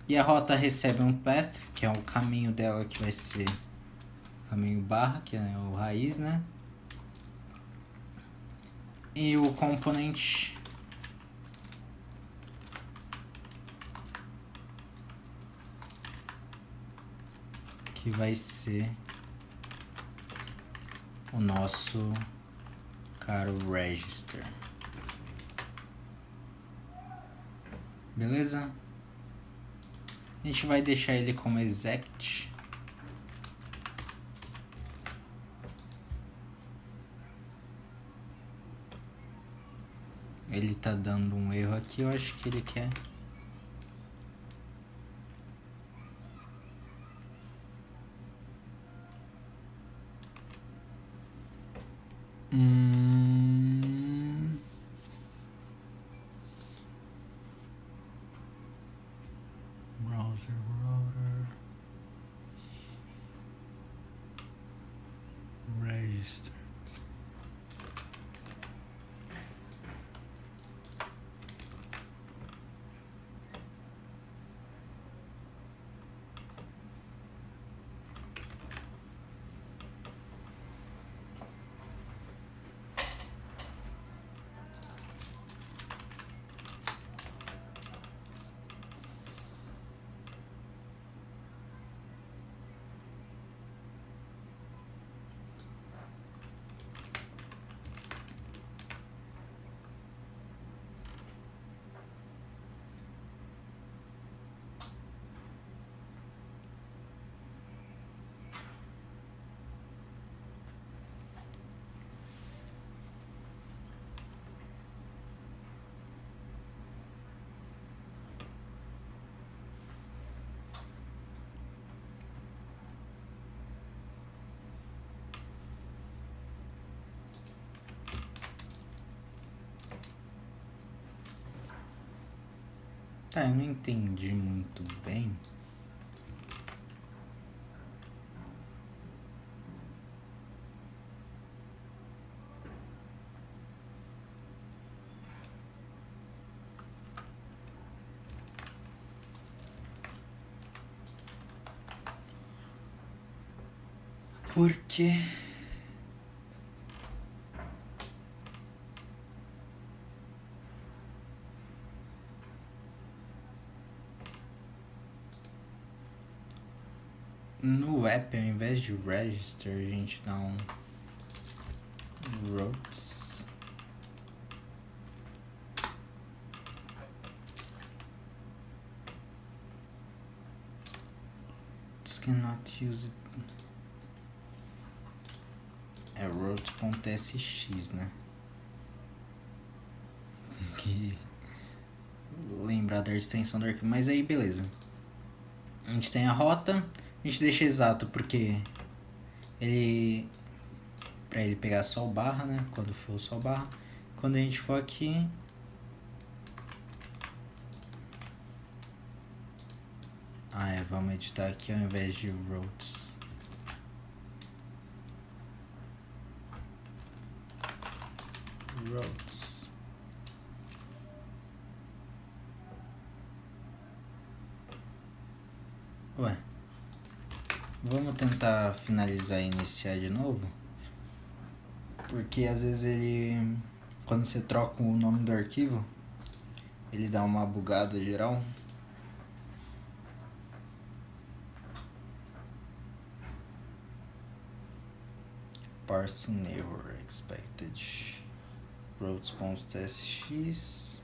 E a rota recebe um path, que é o caminho dela, que vai ser caminho barra, que é o raiz, né? E o componente que vai ser o nosso caro register. Beleza? A gente vai deixar ele como exec. Ele tá dando um erro aqui, eu acho que ele quer. Browser router register. Tá, eu não entendi muito bem. Por quê? No app, ao invés de register, a gente dá um routes. This cannot use it. É routes.sx, né? Tem que lembrar da extensão do arquivo, mas aí beleza. A gente tem a rota, a gente deixa exato porque pra ele pegar só o barra, né? Quando for só o barra. Quando a gente for aqui, vamos editar aqui ao invés de routes. Routes. Ué, vamos tentar finalizar e iniciar de novo, porque às vezes ele, quando você troca o nome do arquivo, ele dá uma bugada geral. Parsing error expected. Routes.tsx.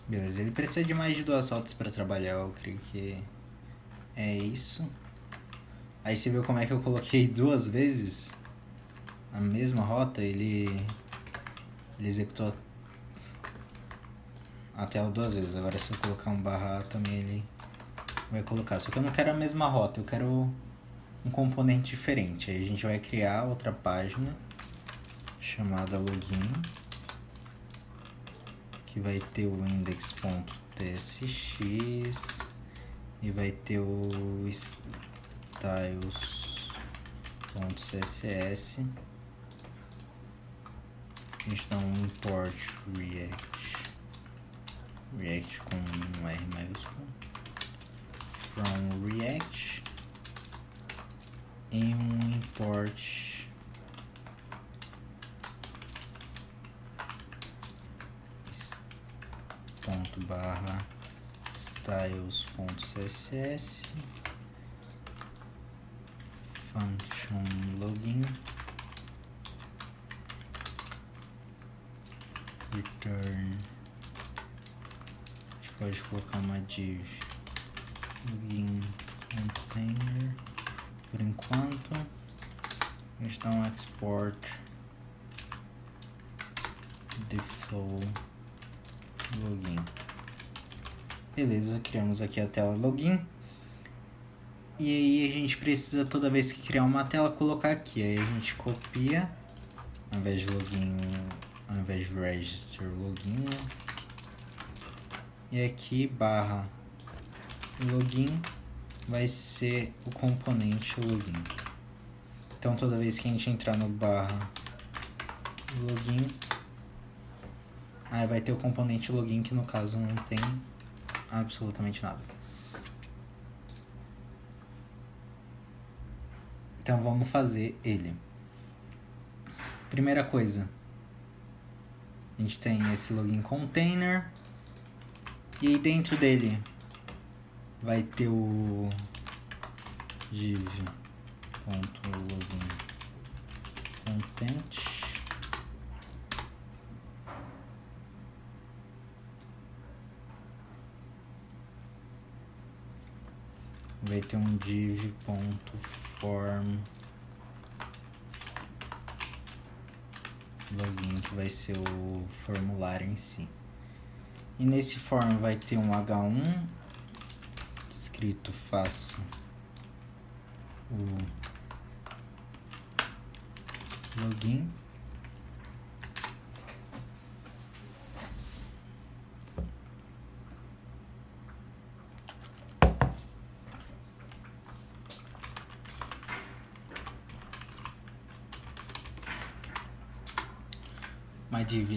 Beleza, ele precisa de mais de 2 rotas para trabalhar, eu creio que é isso. Aí você viu como é que eu coloquei 2 vezes a mesma rota, ele executou a tela 2 vezes. Agora se eu colocar um barra também ele vai colocar. Só que eu não quero a mesma rota, eu quero um componente diferente. Aí a gente vai criar outra página chamada login, que vai ter o index.tsx e vai ter o styles.css. A gente dá um import React com um R maiúsculo, from React, e um import styles.css function login return. A gente pode colocar uma div login container por enquanto. A gente dá um export default login. Beleza, criamos aqui a tela login. E aí a gente precisa, toda vez que criar uma tela, colocar aqui. Aí a gente copia, ao invés de login, ao invés de register login, né? E aqui barra login vai ser o componente login. Então toda vez que a gente entrar no barra login, aí vai ter o componente login, que no caso não tem absolutamente nada. Então vamos fazer ele. Primeira coisa, a gente tem esse login container, e aí dentro dele vai ter o div.login content. Vai ter um div.form login, que vai ser o formulário em si. E nesse form vai ter um H1 escrito faça o login. My div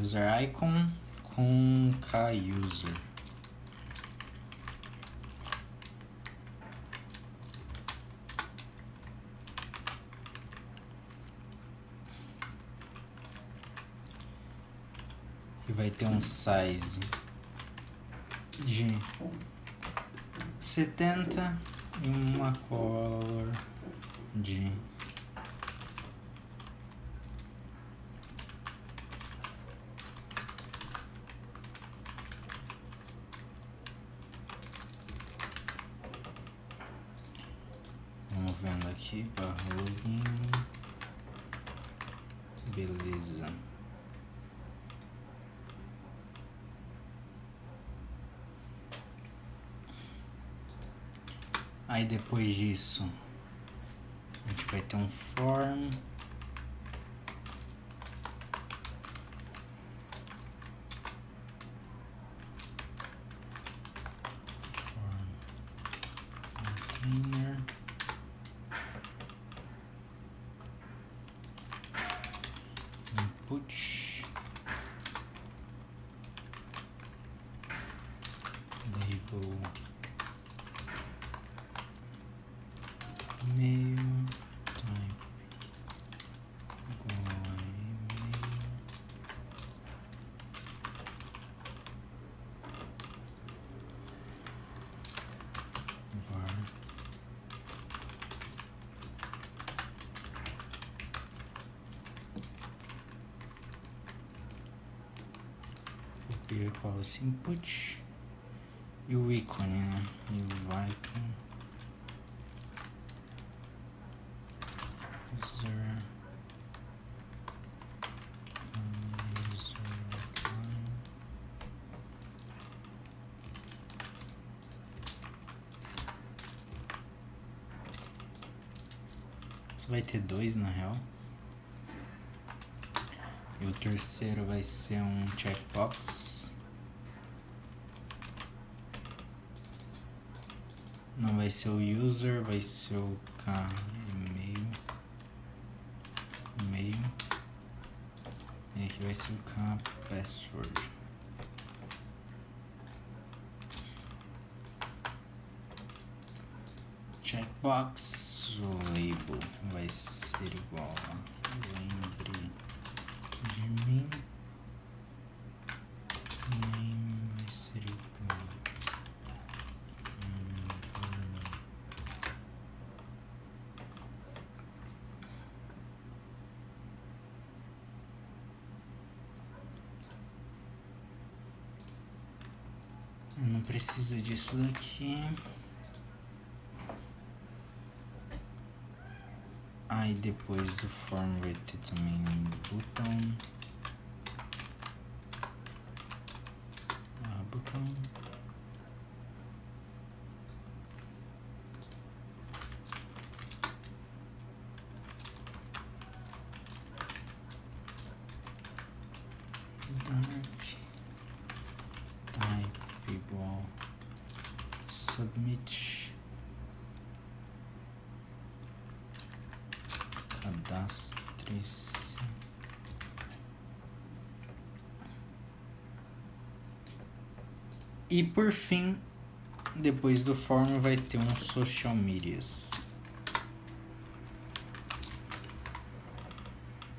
user icon com kuser. E vai ter um size de 70 e uma color de 1 aqui, login. Beleza. Aí depois disso, a gente vai ter um form. Container. Input. Label. E-mail. Type. Igual a e-mail. Var. Copia e cola esse input. E o ícone, né? E o icon. User. Só vai ter dois na real. E o terceiro vai ser um checkbox. Não vai ser o user, vai ser o e-mail. E-mail. E aqui vai ser o password. Checkbox, o label vai ser igual a lembre de mim. Name vai ser igual eu não preciso disso daqui. Aí depois do form vai ter também um botão. Botão. Type igual submit. Cadastre-se. E por fim, depois do form vai ter um social medias.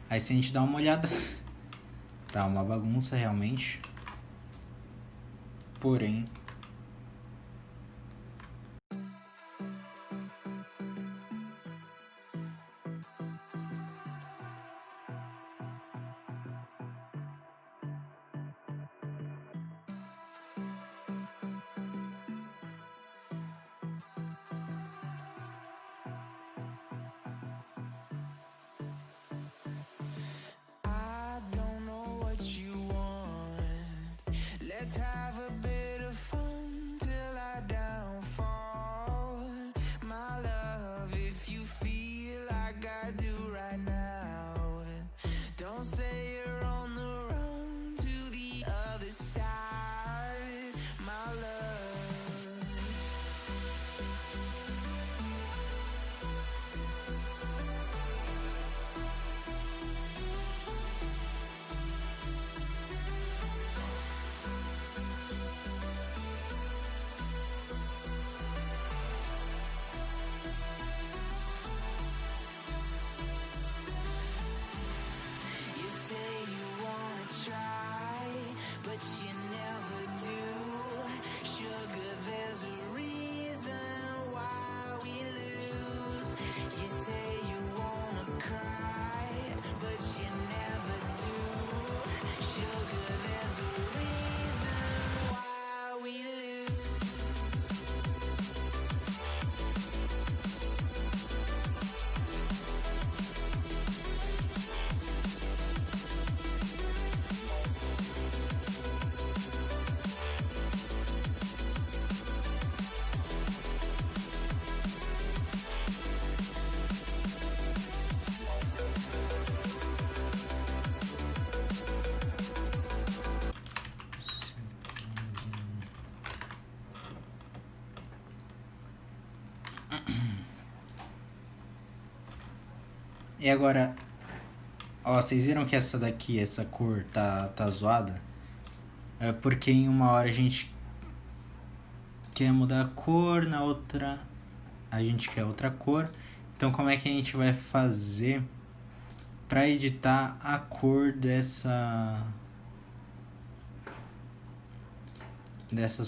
Aí se a gente dá uma olhada, tá uma bagunça realmente. Porém, let's have a bit of fun till I downfall. My love, if you feel like I do right now, don't say you're on the run to the other side, my love. You say you wanna try, but you never do. Sugar, there's a reason why we lose. You say you wanna cry, but you never do. Sugar, there's a reason why we lose. E agora, ó, vocês viram que essa daqui, essa cor tá zoada? É porque em uma hora a gente quer mudar a cor, na outra a gente quer outra cor. Então como é que a gente vai fazer para editar a cor dessas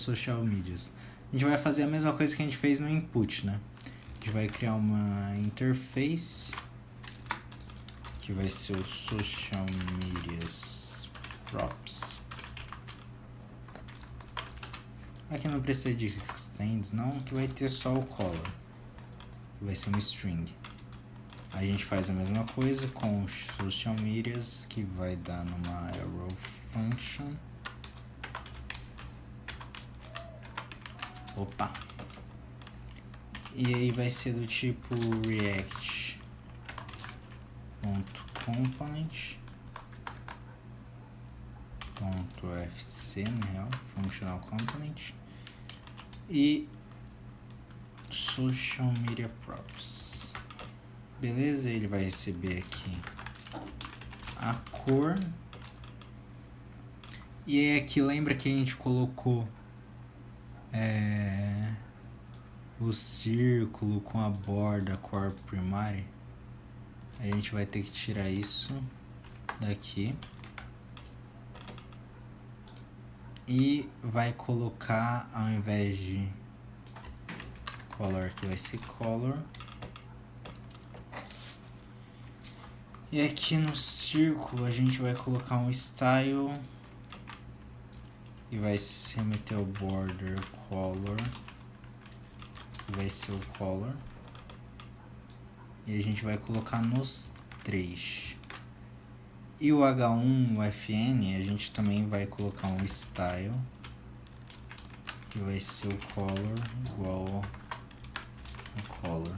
social medias? A gente vai fazer a mesma coisa que a gente fez no input, né? A gente vai criar uma interface que vai ser o social medias props. Aqui não precisa de extends não, que vai ter só o color, que vai ser um string. A gente faz a mesma coisa com os social medias, que vai dar numa arrow function. Opa! E aí vai ser do tipo react.component .fc, na real, functional component, e social media props. Beleza, ele vai receber aqui a cor. E aí aqui lembra que a gente colocou o círculo com a borda cor primária? A gente vai ter que tirar isso daqui e vai colocar, ao invés de color, que vai ser color. E aqui no círculo a gente vai colocar um style e vai se meter o border color, que vai ser o color. E a gente vai colocar nos 3. E o H1, o FN, a gente também vai colocar um style, que vai ser o color igual ao color.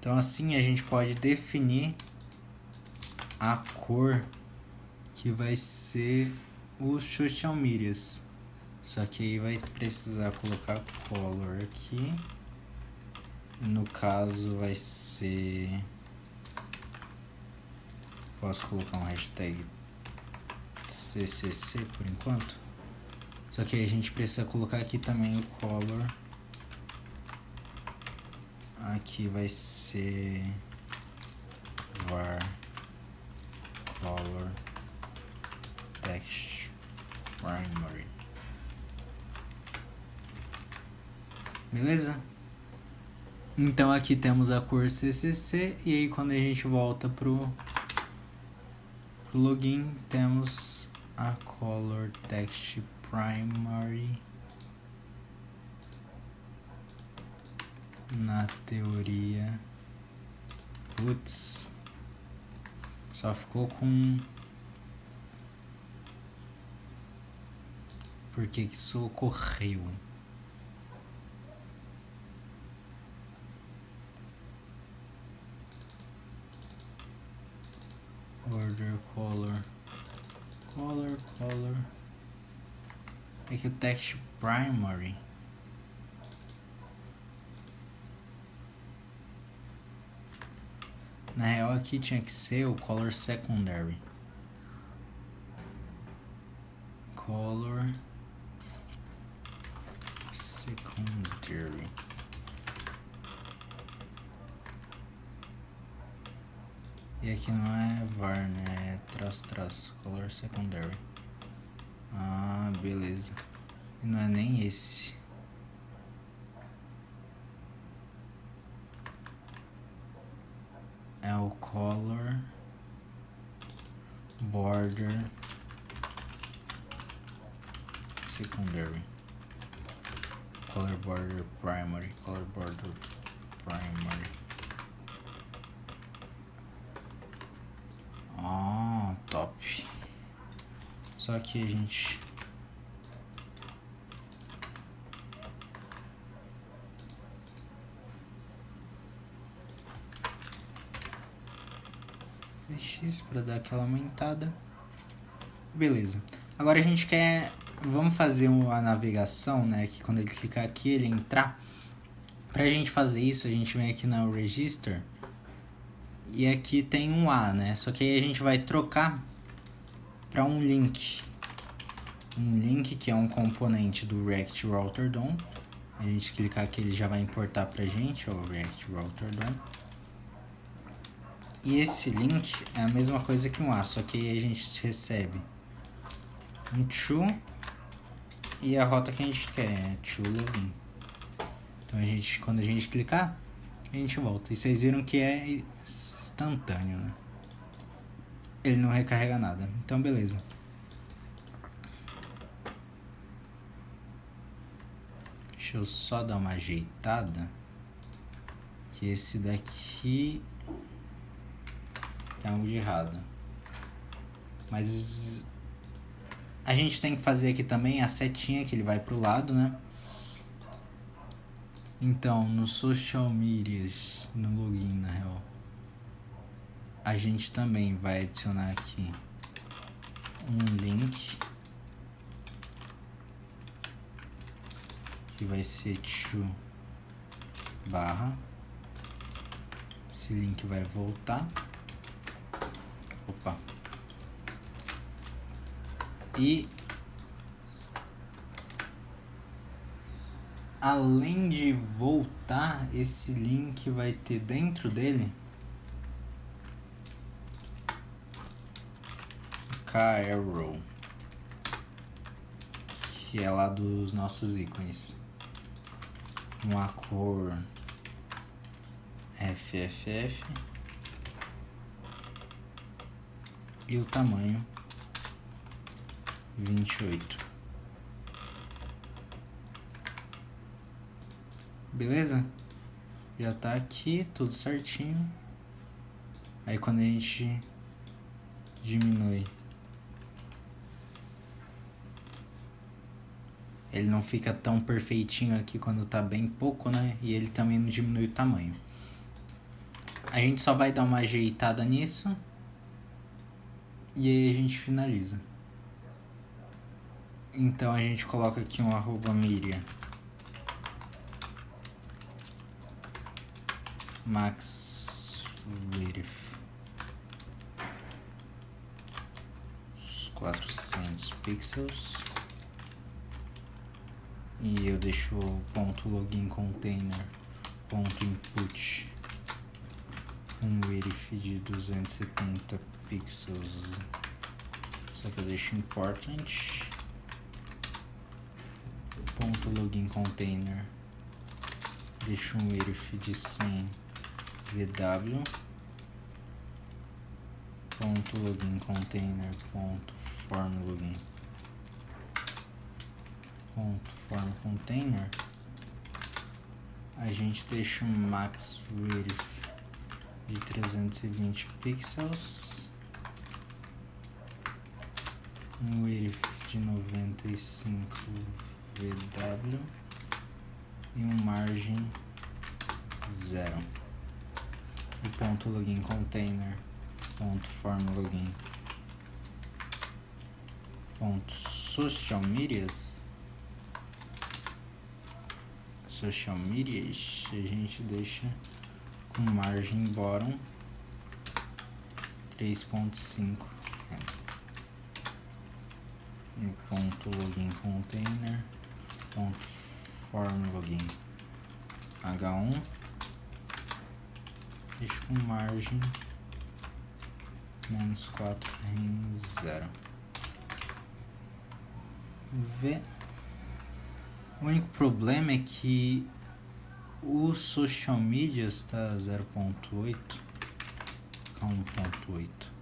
Então assim a gente pode definir a cor que vai ser os social medias. Só que aí vai precisar colocar color aqui. No caso vai ser... Posso colocar um hashtag CCC por enquanto. Só que aí a gente precisa colocar aqui também o color. Aqui vai ser var color text primary. Beleza? Então aqui temos a cor CCC e aí quando a gente volta pro login temos a color text primary. Na teoria, putz, só ficou com... Por que que isso ocorreu? Border color, color. É que o text primary na real aqui tinha que ser o color secondary. Color secondary. E aqui não é var, né? É traço, color secondary. Ah, beleza. E não é nem esse. É o color border secondary. Color border primary. Color border primary. Ah, top. Só que a gente X para dar aquela aumentada. Beleza. Agora a gente quer, vamos fazer a navegação, né, que quando ele clicar aqui ele entrar Pra gente fazer isso, a gente vem aqui na Register e aqui tem um A, né? Só que aí a gente vai trocar para um link. Um link que é um componente do React Router DOM. A gente clicar aqui, ele já vai importar pra gente, ó, o React Router DOM. E esse link é a mesma coisa que um A, só que aí a gente recebe um to e a rota que a gente quer, é to login. Então quando a gente clicar, a gente volta. E vocês viram que é instantâneo, né? Ele não recarrega nada. Então beleza. Deixa eu só dar uma ajeitada. Que esse daqui tem algo de errado. Mas a gente tem que fazer aqui também a setinha que ele vai pro lado, né? Então, no social medias, no login, na real, a gente também vai adicionar aqui um link que vai ser to barra. Esse link vai voltar. Opa. E além de voltar, esse link vai ter dentro dele K-Arrow, que é lá dos nossos ícones. Uma cor FFF e o tamanho 28. Beleza? Já tá aqui, tudo certinho. Aí quando a gente diminui, ele não fica tão perfeitinho aqui quando tá bem pouco, né? E ele também não diminui o tamanho. A gente só vai dar uma ajeitada nisso. E aí a gente finaliza. Então a gente coloca aqui um @Miriam max width 400 pixels e eu deixo o ponto login container ponto input width de 270 pixels, só que eu deixo important ponto login container, deixo um width de 100 vw ponto login container ponto form login ponto form container, a gente deixa um max width de 320 pixels, um width de 95 vw e um margem 0. E ponto login container ponto form login ponto social medias a gente deixa com margem bottom 3.5 e ponto login container ponto form login H1 deixa com margem -4 em 0. V. O único problema é que o social media está 0.8 a 1.8.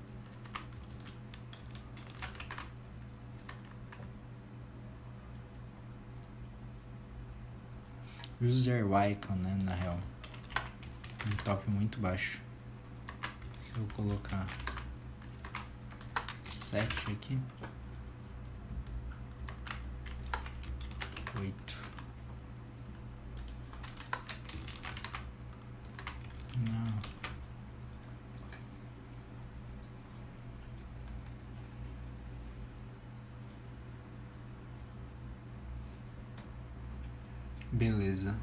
User icon, né, na real, um top muito baixo. Eu vou colocar 7 aqui, 8. Não. Beleza.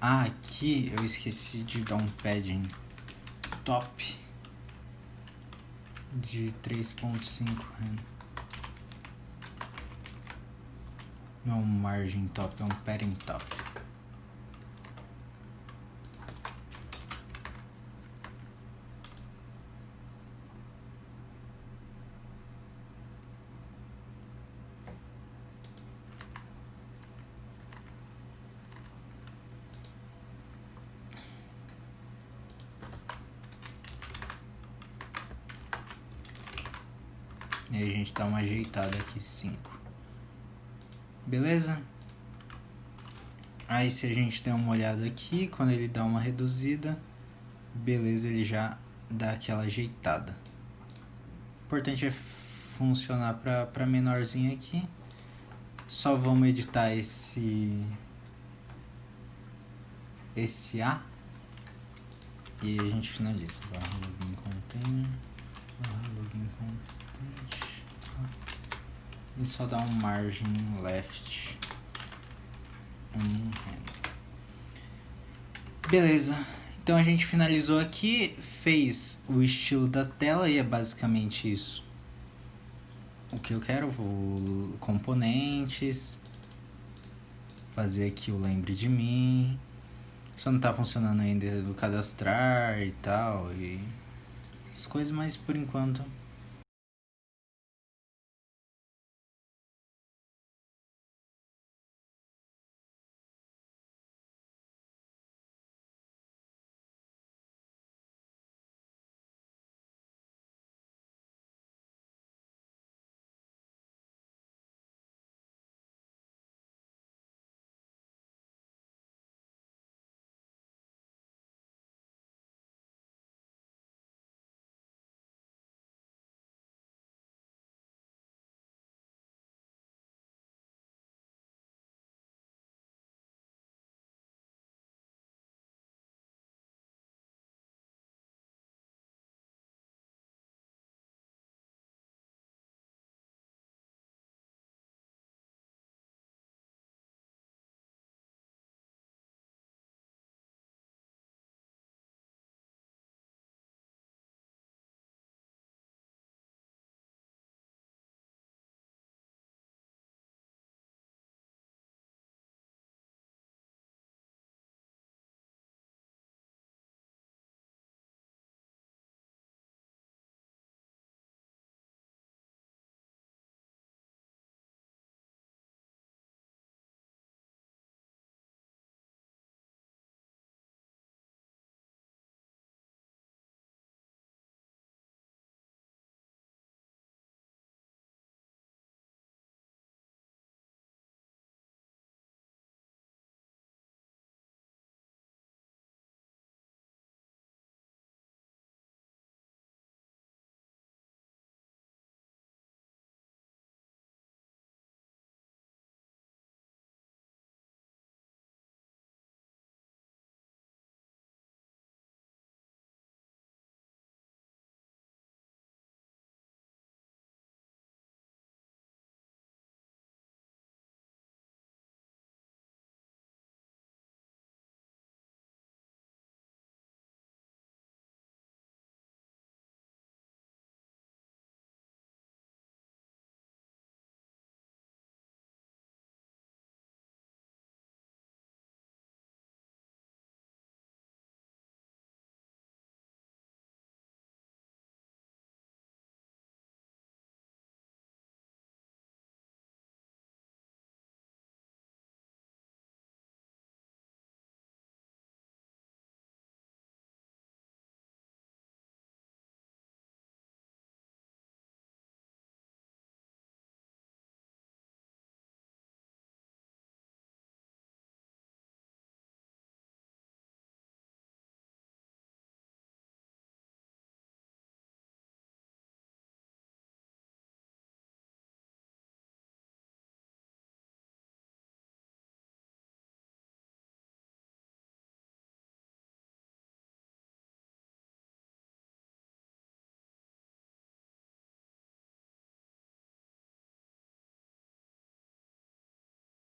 Ah, aqui eu esqueci de dar um padding top de 3.5. Não é um margin top, é um padding top. E aí a gente dá uma ajeitada aqui, 5. Beleza? Aí se a gente der uma olhada aqui, quando ele dá uma reduzida, beleza, ele já dá aquela ajeitada. O importante é funcionar para menorzinho aqui. Só vamos editar esse A e a gente finaliza. Barra login container, barra login content, e só dá um margin left beleza, então a gente finalizou aqui, fez o estilo da tela e é basicamente isso o que eu quero. Vou componentes, fazer aqui o lembre de mim. Só não tá funcionando ainda do cadastrar e tal, e essas coisas, mas por enquanto